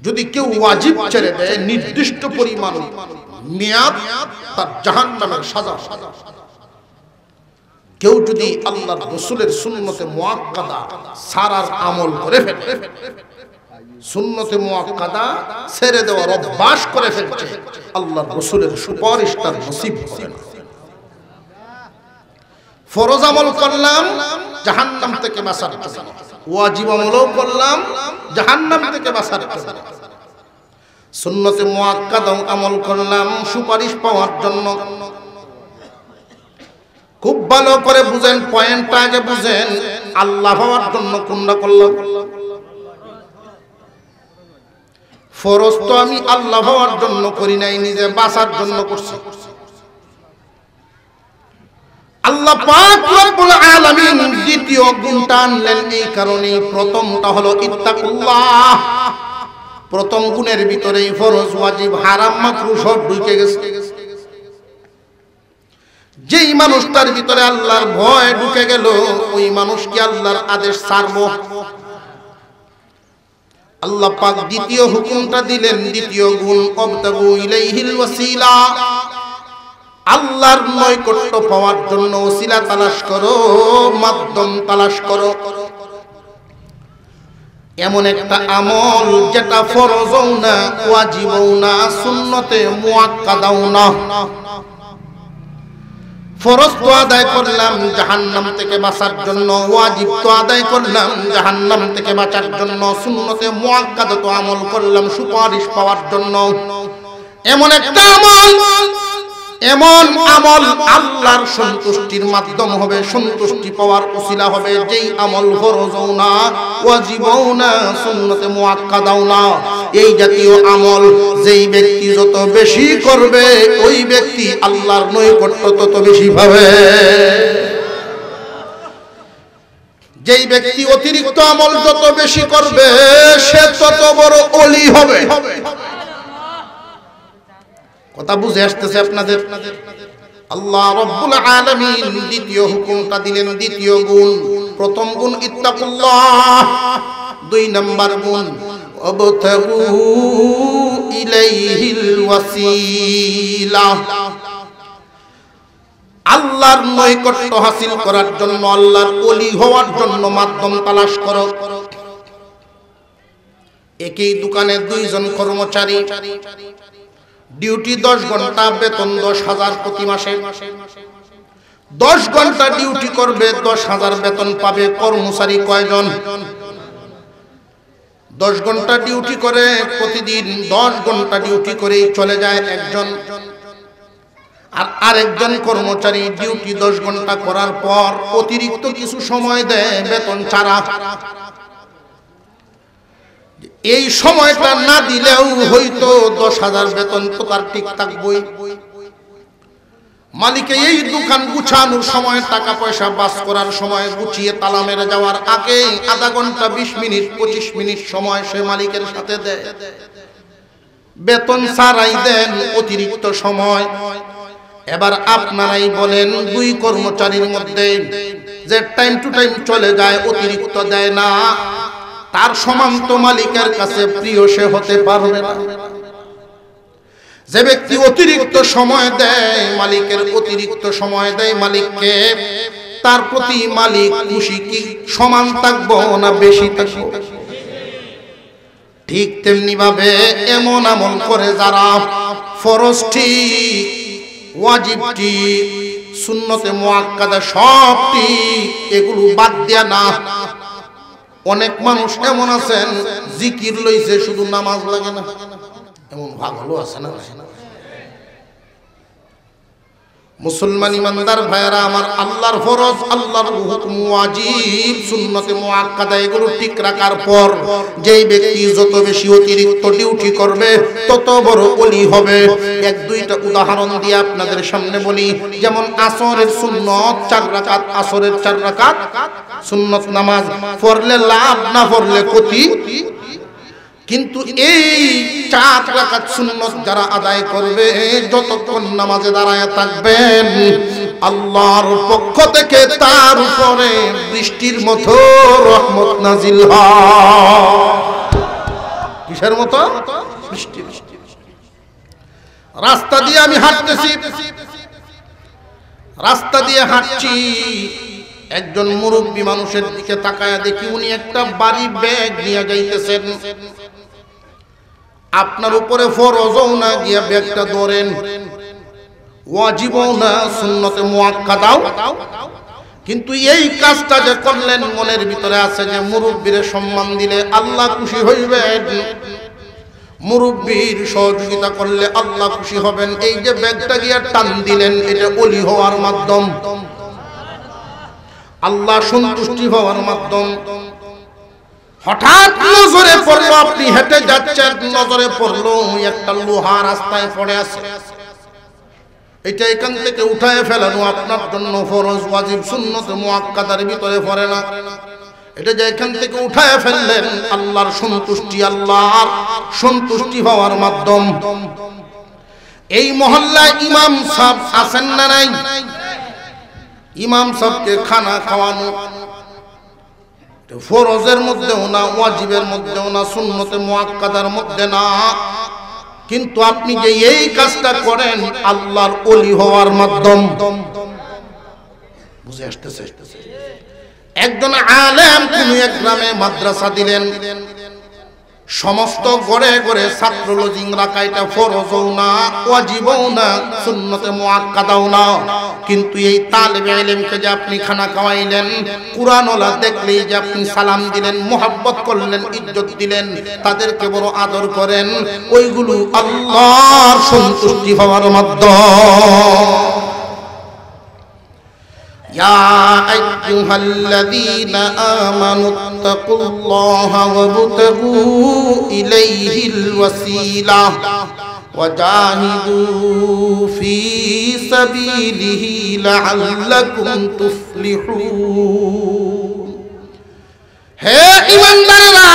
[SPEAKER 1] যদি কেউ ওয়াজিব ছেড়ে দেয় নির্দিষ্ট পরিমাণ মেয়াদ তার জাহান্নামের সাজা। কেউ যদি আল্লাহর রাসূলের সুন্নতে মুআক্কাদা সারার আমল করে ফেলে, সুন্নতে মুআক্কাদা ছেড়ে দেওয়ার অভ্যাস করে ফেলছে, আল্লাহর রাসূলের সুপারিশ তার নসিব হবে না। ফরজ আমল করলাম জাহান্নাম থেকে বাঁচার জন্য, ওয়াজিব আমলও করলাম জাহান্নাম থেকে বাঁচার জন্য, সুন্নতে মুআক্কাদা আমল করলাম সুপারিশ পাওয়ার জন্য। খুব ভালো করে বুঝেন, পয়েন্টটা আগে বুঝেন। আল্লাহ পাওয়ার জন্য কোনটা করলাম? ফরজ তো আমি আল্লাহ পাওয়ার জন্য করি নাই, নিজে বাঁচার জন্য করছি। আল্লাহ পাক রব্বুল আলামিন দ্বিতীয় গুণটা আনলেন এই কারণে। প্রথমটা হলো ইত্তাকুল্লাহ। প্রথম গুণের ভিতরেই ফরজ, ওয়াজিব, হারাম, মাকরুহ সব ঢুকে গেছে। যেই মানুষটার ভিতরে আল্লাহর ভয় ঢুকে গেল, ওই মানুষ কি আল্লাহর আদেশ ছাড়বো? আল্লাহ পাক দ্বিতীয় হুকুমটা দিলেন, দ্বিতীয় গুণ, অবতাগু ইলাইহিল ওয়াসিলা। আল্লাহর নৈকট্য পাওয়ার জন্য ওসিলা তালাশ করো, মাধ্যম তালাশ করো। এমন একটা আমল যেটা ফরজও না, ওয়াজিবও না, সুন্নতে মুআক্কাদাও না। ফরজ তো আদায় করলাম জাহান্নাম থেকে বাঁচার জন্য, ওয়াজিব তো আদায় করলাম জাহান্নাম থেকে বাঁচার জন্য, সুন্নতে মুআক্কাদা তো আমল করলাম সুপারিশ পাওয়ার জন্য। এমন একটা আমল, এমন আমল আল্লাহর সন্তুষ্টির মাধ্যম হবে, সন্তুষ্টি পাওয়ার ওসিলা হবে, যেই আমল ফরজও না, ওয়াজিবও না, সুন্নতে মুআক্কাদাও না। এই জাতীয় আমল যেই ব্যক্তি যত বেশি করবে, ওই ব্যক্তি আল্লাহর নৈকট্য তত বেশি পাবে। যেই ব্যক্তি অতিরিক্ত আমল যত বেশি করবে, সে তত বড় ওলি হবে। কথা বুঝে আসতেছে আপনাদের? আল্লাহ রাব্বুল আলামিন দ্বিতীয় হুকুমটা দিলেন, দ্বিতীয় গুণ। প্রথম গুণ ইত্তাকুল্লাহ, দুই নাম্বার গুণ ওয়াবতাগু ইলাইহিল ওয়াসিলা। আল্লাহর নৈকট্য হাসিল করার জন্য, আল্লাহর ওলি হওয়ার জন্য মাধ্যম তালাশ করো। একই দোকানে দুইজন কর্মচারী, ডিউটি 10 ঘন্টা, বেতন 10,000 প্রতি মাসে। 10 ঘন্টা ডিউটি করবে, 10,000 বেতন পাবে। কর্মচারী কয়জন? 10 ঘন্টা ডিউটি করে, প্রতিদিন 10 ঘন্টা ডিউটি করে চলে যায় একজন। আর আরেকজন কর্মচারী ডিউটি 10 ঘন্টা করার পর অতিরিক্ত কিছু সময় দেয় বেতন ছাড়া। এই সময়টা না দিলেও হয়তো 10,000 বেতন তো তার ঠিক থাকবই। মালিকে এই দোকান গুছানোর সময়, টাকা পয়সা বাস করার সময়, গুছিয়ে তালা মেরে যাওয়ার আগে আধা ঘন্টা, 20 মিনিট, 25 মিনিট সময় সে মালিকের সাথে দেয়। বেতন ছাড়াই দেন অতিরিক্ত সময়। এবার আপনারাই বলেন, দুই কর্মচারীর মধ্যে যে টাইম টু টাইম চলে যায়, অতিরিক্ত দেয় না, তার সমান তো মালিকের কাছে প্রিয় সে হতে পারবে না। যে ব্যক্তি অতিরিক্ত সময় দেয়, মালিকের অতিরিক্ত সময় দেয় মালিককে, তার প্রতি মালিক খুশি কি সমান থাকবো না বেশি থাকবো? ঠিক তেমনি ভাবে এমন আমল করে যারা ফরজ ঠিক, ওয়াজিব ঠিক, সুন্নতে মুআক্কাদা সব ঠিক, এগুলো বাদ দেয়া না। অনেক মানুষ এমন আছেন, জিকির লইছে শুধু নামাজ লাগে না, এমন ভাগ হলো আছে না? মুসলমান ইমানদার ভাইরা আমার, আল্লাহর ফরজ, আল্লাহর হুকুম, ওয়াজিব, সুন্নতে মুআক্কাদা এগুলো ঠিক রাখার পর যেই ব্যক্তি যত বেশি অতিরিক্ত ডিউটি করবে, তত বড় ওলি হবে। এক দুইটা উদাহরণ দিয়ে আপনাদের সামনে বলি। যেমন আসরের সুন্নত 4 রাকাত, আসরের 4 রাকাত সুন্নত নামাজ পড়লে লাভ, না পড়লে ক্ষতি। কিন্তু এই 4 রাকাত সুন্নত যারা আদায় করবে, যতক্ষণ নামাজে দাঁড়ায় থাকবেন, আল্লাহর পক্ষ থেকে তার উপরে বৃষ্টির মতো রহমত নাজিল হয়। কিসের মতো? বৃষ্টি। রাস্তা দিয়ে আমি হাঁটতেছি, রাস্তা দিয়ে হাঁটছি, একজন মুরব্বী মানুষের দিকে তাকায়া দেখি উনি একটা বাড়ি ব্যাগ নিয়ে যাইতেছেন। আপনার উপরে ফরজও না, গিয়া ব্যাগটা ধরেন, ওয়াজিবও না, সুন্নতে মুআক্কাদাও কিন্তু এই কাজটা যে করলেন মনের ভিতরে আছে যে মুরব্বীর সম্মান দিলে আল্লাহ খুশি হইবেন, মুরব্বীর সহযোগিতা করলে আল্লাহ খুশি হবেন। এই যে ব্যাগটা গিয়া টান দিলেন, এটা ওলি হওয়ার মাধ্যম, আল্লাহ সন্তুষ্টি হওয়ার মাধ্যম। হঠাৎ নজরে পড়লো, আপনি হেঁটে যাচ্ছেন, নজরে পড়লো একটা লোহা রাস্তায় পড়ে আছে, এটা এখান থেকে উঠায় ফেলানো আপনার জন্য ফরজ, ওয়াজিব, সুন্নত, মুআক্কাদার ভিতরে পড়ে না। এটা যে এখান থেকে উঠায় ফেললেন, আল্লাহর সন্তুষ্টি, আল্লাহর সন্তুষ্টি হওয়ার মাধ্যম। এই মহল্লায় ইমাম সাহেব আছেন না নাই? ইমাম সাহেবকে খানা খাওয়ানো ফরজের মধ্যেও না, ওয়াজিবের মধ্যেও না, সুন্নতে মুআক্কাদার মধ্যে না, কিন্তু আপনি যে এই কাজটা করেন আল্লাহর ওলি হওয়ার মাধ্যম। বুঝে আসতেছে? একজন আলেম কোন এক গ্রামে মাদ্রাসা দিলেন, সমস্ত ঘরে ঘরে ছাত্র লজিং রাখা এটা ফরজও না, ওয়াজিবও না, সুন্নতে মুআক্কাদাও না, কিন্তু এই তালেবে ইলমকে যে আপনি খানা খাওয়াইলেন, কুরআনওয়ালা দেখলেই যে আপনি সালাম দিলেন, মোহাব্বত করলেন, ইজ্জত দিলেন, তাদেরকে বড় আদর করেন, ওইগুলো আল্লাহর সন্তুষ্টি হওয়ার মাধ্যম। يا أيها الذين آمنوا اتقوا الله وابتغوا إليه الوسيلة وجاهدوا في سبيله لعلكم تفلحون। হে ঈমানদারেরা,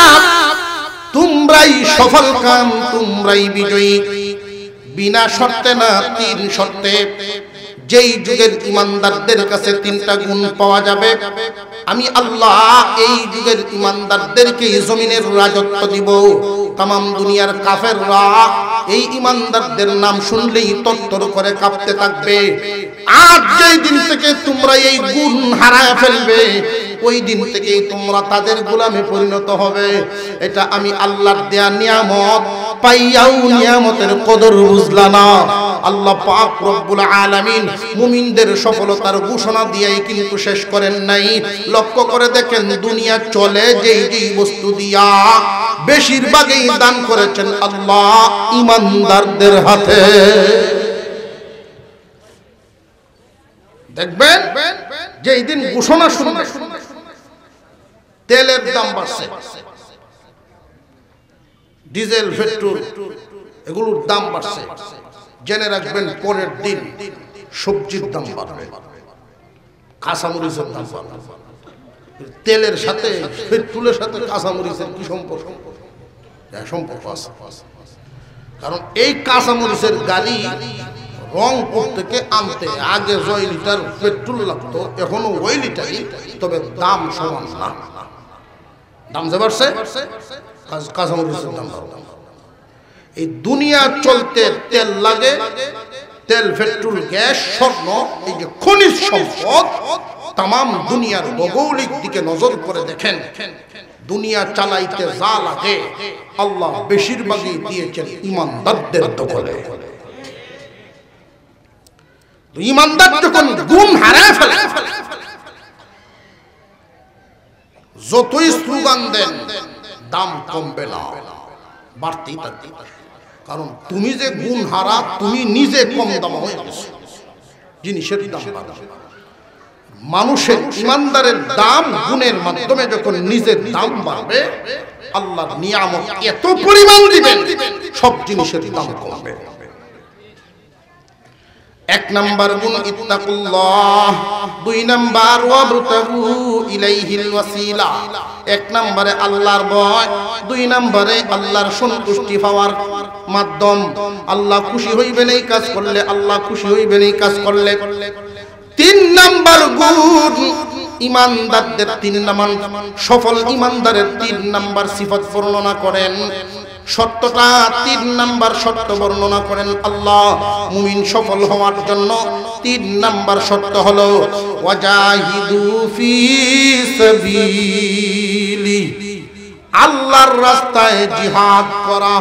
[SPEAKER 1] তোমরাই সফল কাম, তোমরাই বিজয়ী। বিনা শর্তে না, তিন শর্তে। যেই যুগের ইমানদারদের কাছে তিনটা গুণ পাওয়া যাবে, আমি আল্লাহ এই যুগের ইমানদারদেরকে জমিনের রাজত্ব দিব। তামাম দুনিয়ার কাফেররা এই ইমানদারদের নাম শুনলেই তরতর করে কাঁপতে থাকবে। আজ যেই দিন থেকে তোমরা এই গুণ হারায় ফেলবে, ওই দিন থেকেই তোমরা তাদের গোলামে পরিণত হবে। এটা আমি আল্লাহর দেয়া নিয়ামত, পাইয়াও নিয়ামতের কদর বুঝলা না। আল্লাহ পাক রব্বুল আলামিন মুমিনদের সফলতার ঘোষণা দিয়েই কিন্তু শেষ করেন নাই। লক্ষ্য করে দেখেন, দুনিয়া চলে যেই যেই বস্তু দিয়া, বেশিরভাগই দান করেছেন আল্লাহ ঈমানদারদের হাতে। দেখবেন যেই দিন ঘোষণা শুনবে, তেলের দাম বাড়ছে, ডিজেল, পেট্রোল এগুলোর দাম বাড়ছে, জেনে রাখবেন পরের দিন সবজির দাম বাড়বে, কাঁচামরিচের দাম বাড়বে। তেলের সাথে, পেট্রোলের সাথে কাঁচামরিচের কি সম্পর্ক? সম্পর্ক আছে, কারণ এই কাঁচামরিচের গাড়ি রংপুর থেকে আনতে আগে 6 লিটার পেট্রোল লাগতো, এখনো ওই লিটারই, তবে দাম সমান না। দাম যে বাড়ছে, কাঁচামরিচের দাম বাড়বে। এই দুনিয়া চলতে তেল লাগে, তেল, পেট্রোল, গ্যাস, স্বর্ণ, এই যে খনিজ সম্পদ, তামাম দুনিয়ার ভৌগোলিক দিকে নজর করে দেখেন, দুনিয়া চালাইতে যা লাগে আল্লাহ বেশিরভাগই দিয়েছেন ঈমানদারদের দখলে। ঈমানদার যখন গুণ হারায় ফেলে, যতই স্লোগান দেন দাম কমবে না, বাড়তেই থাকবে। কারণ তুমি যে গুণ হারা, তুমি নিজে কম দাম হয়ে গেছো, জিনিসের দাম বাড়বে। মানুষের, ঈমানদারের দাম গুণের মাধ্যমে যখন নিজের দাম বাড়বে, আল্লাহর নিয়ামত এত পরিমাণ দিবেন, সব জিনিসের দাম কমবে। এক নাম্বার গুণ ইত্তাকুল্লাহ, 2 নাম্বার ওয়াবতাগু ইলাইহিল ওয়াসিলা। এক নম্বরে আল্লাহর ভয়, 2 নম্বরে আল্লাহর সন্তুষ্টি পাওয়ার মাধ্যম। আল্লাহ খুশি হইবেন এই কাজ করলে, আল্লাহ খুশি হইবেন এই কাজ করলে। 3 নাম্বার গুণ ঈমানদারদের, 3 নাম্বার সফল ঈমানদারের 3 নাম্বার সিফাত বর্ণনা করেন। সত্যটা 3 নাম্বার শর্ত বর্ণনা করেন আল্লাহ। মুমিন সফল হওয়ার জন্য 3 নাম্বার শর্ত হলো ওয়াজাহিদু ফি সাবিলি, আল্লাহর রাস্তায় জিহাদ করা,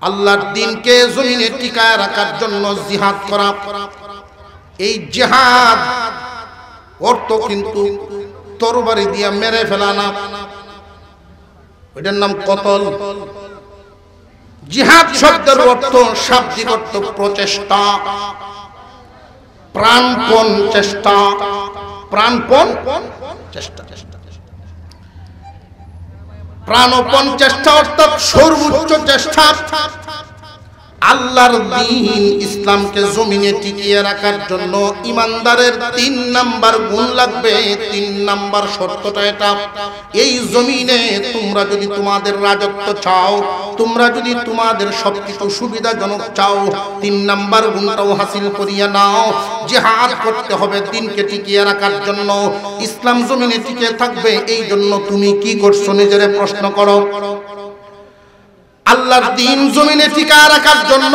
[SPEAKER 1] আল্লাহর দ্বীনকে জমিনে টিকায় রাখার জন্য জিহাদ করা। এই জিহাদ অর্থ কিন্তু তরবারি দিয়া মেরে ফেলা না, ওইটার নাম কতল। জিহাদ শব্দের অর্থ শাব্দিক অর্থ প্রচেষ্টা, প্রাণপণ চেষ্টা, প্রাণপণ চেষ্টা, প্রাণপণ চেষ্টা অর্থাৎ সর্বোচ্চ চেষ্টা আল্লাহর দ্বীন ইসলামকে জমিনে টিকিয়ে রাখার জন্য। ইমানদারের ৩ নাম্বার গুণ লাগবে, ৩ নাম্বার শর্তটা এটা। এই জমিনে তোমরা যদি তোমাদের রাজত্ব চাও, তোমরা যদি তোমাদের সবকিছু সুবিধাজনক চাও, ৩ নাম্বার গুণটাও হাসিল করিয়া নাও। জিহাদ করতে হবে দ্বীনকে টিকিয়ে রাখার জন্য। ইসলাম জমিনে টিকে থাকবে, এই জন্য তুমি কি করছো নিজেরে প্রশ্ন করো। আল্লাহর দ্বীন জমিনে টিকায় রাখার জন্য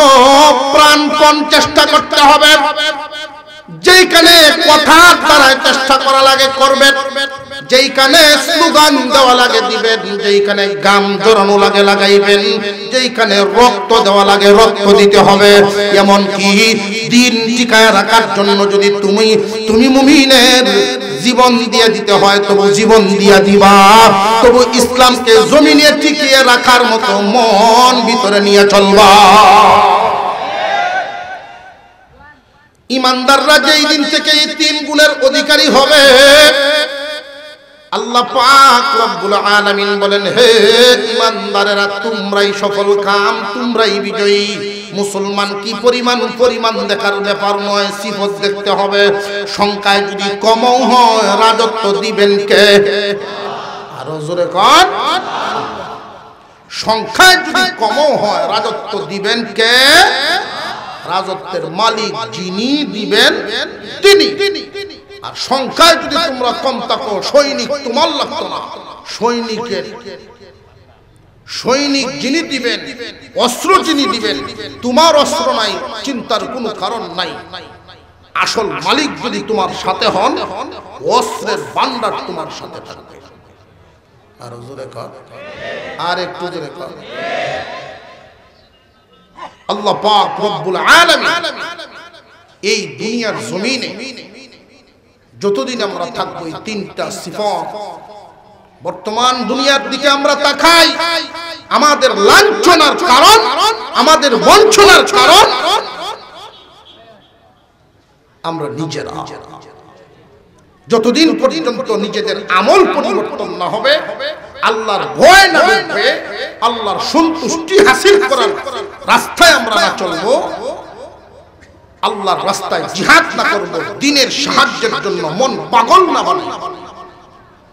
[SPEAKER 1] প্রাণপণ চেষ্টা করতে হবে। যেইখানে কথার দ্বারা চেষ্টা করা লাগে করবেন, যেইখানে স্লোগান দেওয়া লাগে দিবেন, যেইখানে গাম জড়ানো লাগে লাগাইবেন, যেইখানে রক্ত দেওয়া লাগে রক্ত দিতে হবে। এমন কি দ্বীন টিকায় রাখার জন্য যদি তুমি মুমিনের জীবন দিয়ে দিতে হয় তবু জীবন দিয়া দিবা, তবু ইসলামকে জমিনে টিকিয়ে রাখার মতো মন ভিতরে নিয়ে চলবা। ইমানদাররা যেই দিন থেকে এই ৩ গুণের অধিকারী হবে, আল্লাহ পাক রব্বুল আলামিন বলেন, হে ইমানদারেরা তোমরাই সফল কাম, তোমরাই বিজয়ী। মুসলমান কি পরিমাণ দেখার ব্যাপার নয়, সিফত দেখতে হবে। সংখ্যায় যদি কমও হয় রাজত্ব দিবেন কে? আরো জোরে কর। সংখ্যায় যদি কমও হয় রাজত্ব দিবেন কে? রাজত্বের মালিক যিনি দিবেন তিনি। আর সংখ্যায় যদি তোমরা কম থাকো, সৈনিক তোমার লাগতো না, সৈনিক যিনি দিবেন, অস্ত্র যিনি দিবেন, তোমার অস্ত্র নাই, চিন্তার কোনো কারণ নাই। আসল মালিক যদি তোমার সাথে হন, অস্ত্রের ভান্ডার তোমার সাথে থাকবে। আর জোরে কর, আর একটু জোরে কর। আল্লাহ পাক রব্বুল আলামিন এই দুনিয়ার জমিনে যতদিন আমরা থাকবো এই 3টা সিফাত। বর্তমান দুনিয়ার দিকে আমরা তাকাই, আমাদের লাঞ্ছনার কারণ, আমাদের বঞ্চনার কারণ আমরা নিজেরা। যতদিন পর্যন্ত নিজেদের আমল পরিবর্তন না হবে, আল্লাহর ভয় না হবে, আল্লাহর সন্তুষ্টি হাসিল করার রাস্তায় আমরা না চলবো, আল্লাহর রাস্তায় জিহাদ না করব, দ্বীনের সাহায্যের জন্য মন পাগল না বানাই,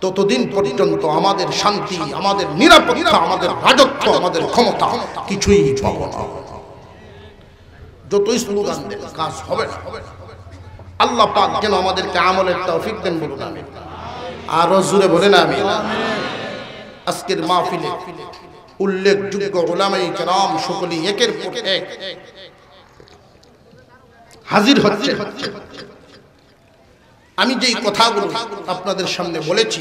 [SPEAKER 1] ততদিন পর্যন্ত আমাদের শান্তি, আমাদের নিরাপত্তা, আমাদের রাজত্ব, আমাদের ক্ষমতা কিছুই পাবো না। যতই স্লোগান দেন কাজ হবে না। আল্লাহ পাক যেন আমাদেরকে আমলের তৌফিক দেন, বলুন আমিন। আর জোরে বলেন আমিন। আজকের মাহফিলে উল্লেখযোগ্য উলামায়ে কেরাম সকলেই একের পর এক হাজির হচ্ছে। আমি যেই কথাগুলো আপনাদের সামনে বলেছি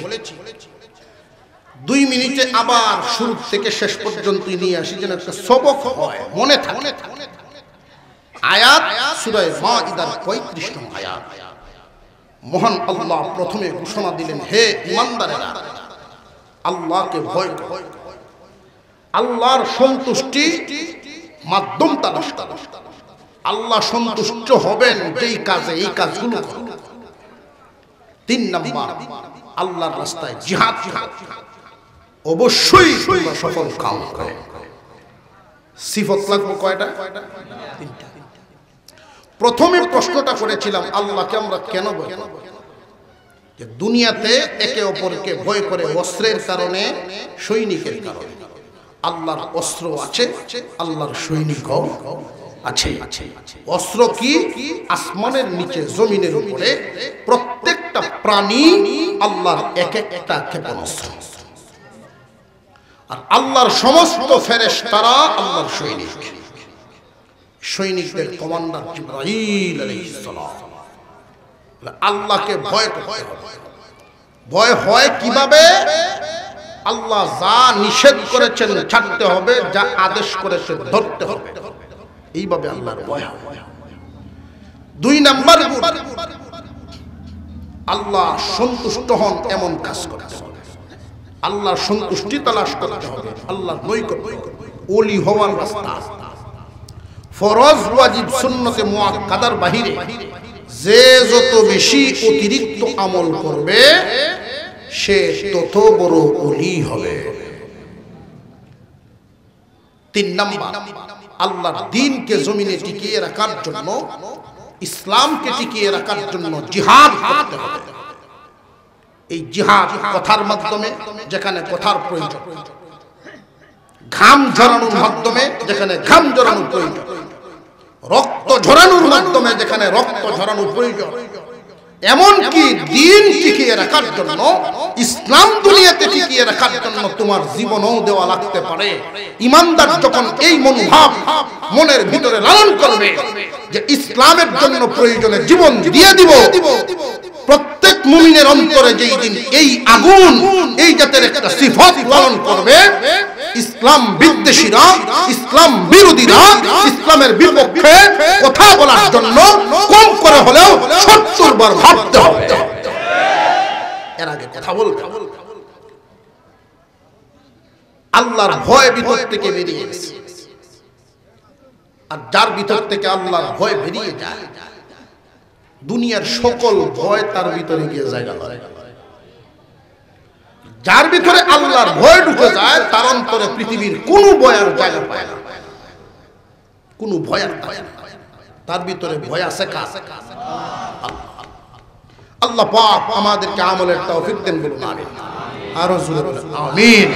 [SPEAKER 1] 2 মিনিটে আবার শুরু থেকে শেষ পর্যন্ত নিয়ে আসি, যেন একটা সবক হয়, মনে থাকে। আয়াত সূরা মাঈদার 35 নং আয়াত। মহান আল্লাহ প্রথমে ঘোষণা দিলেন, হে ঈমানদারেরা আল্লাহকে ভয় করো, আল্লাহর সন্তুষ্টি মাধ্যম তালাশ করো। আল্লাহ সন্তুষ্ট হবেন যেই কাজে, এই কাজগুলো করো। 3 নাম্বার আল্লাহর রাস্তায় জিহাদ, অবশ্যই তোমরা সফল কাম করো। সিফত লাগবে কয়টা? 3টা। প্রথমে প্রশ্নটা করেছিলাম, আল্লাহকে আমরা কেন ভয় করি? যে দুনিয়াতে একে অপরকে ভয় করে অস্ত্রের কারণে, সৈনিকের কারণে। আল্লাহর অস্ত্র আছে, আল্লাহর সৈনিকও আছে। অস্ত্র কি? আসমানের নিচে জমিনের উপরে প্রত্যেকটা প্রাণী আল্লাহর এক একটা ক্ষেপণাস্ত্র। আর আল্লাহর সমস্ত ফেরেশতারা আল্লাহর সৈনিক। সৈনিকদের কমান্ডার জিবরাইল আলাইহিস সালাম। আল্লাহকে ভয় করতে হবে। ভয় হয় কিভাবে? আল্লাহ যা নিষেধ করেছেন ছাড়তে হবে, যা আদেশ করেছেন ধরতে হবে, এইভাবে আল্লাহর ভয় হয়। 2 নাম্বার গুণ আল্লাহ সন্তুষ্ট হন এমন কাজ করতে হবে, আল্লাহর সন্তুষ্টি তালাশ করতে হবে, আল্লাহর নৈকট্য ওলি হওয়ার রাস্তা। ফরজ ওয়াজিব সুন্নতে মুআক্কাদার বাহিরে যে যত বেশি অতিরিক্ত আমল করবে সে তত বড় ওলি হবে। 3 নাম্বার, আল্লাহর দ্বীনকে জমিনে টিকিয়ে রাখার জন্য, ইসলামকে টিকিয়ে রাখার জন্য জিহাদ করতে হবে। এই জিহাদ কথার মাধ্যমে যেখানে কথার প্রয়োজন, ঘাম ঝরানোর মাধ্যমে যেখানে ঘাম ঝরানোর প্রয়োজন, রক্ত ঝরানোর মাধ্যমে যেখানে রক্ত ঝরানোর প্রয়োজন, এমনকি দ্বীন টিকিয়ে রাখার জন্য, ইসলাম দুনিয়াতে টিকিয়ে রাখার জন্য তোমার জীবনও দেওয়া লাগতে পারে। ইমানদার যখন এই মনোভাব মনের ভিতরে লালন করবে যে ইসলামের জন্য প্রয়োজনে জীবন দিয়ে দিব, প্রত্যেক মুমিনের অন্তরে যেই দিন এই আগুন, এই জাতের একটা সিফত লালন করবে, ইসলাম বিদ্বেষীরা, ইসলাম বিরোধীরা ইসলামের বিপক্ষে কথা বলার জন্য কম করে হলেও 70 বার ভাবতে হবে, এর আগে কথা বলতে। আল্লাহর ভয় ভিতর থেকে বেরিয়ে গেছে, আর যার ভিতর থেকে আল্লাহর ভয় বেরিয়ে যায় দুনিয়ার সকল ভয় তার ভিতরে গিয়ে জায়গা করে। যার ভিতরে আল্লাহর ভয় ঢুকে যায় তার অন্তরে পৃথিবীর কোনো ভয়ের জায়গা পায় না, কোনো ভয়ের পায় না, তার ভিতরে ভয় আছে কার? আল্লাহ পাক আমাদেরকে আমলের তৌফিক দেন বলুন আমিন। আর জোরে বলুন আমিন।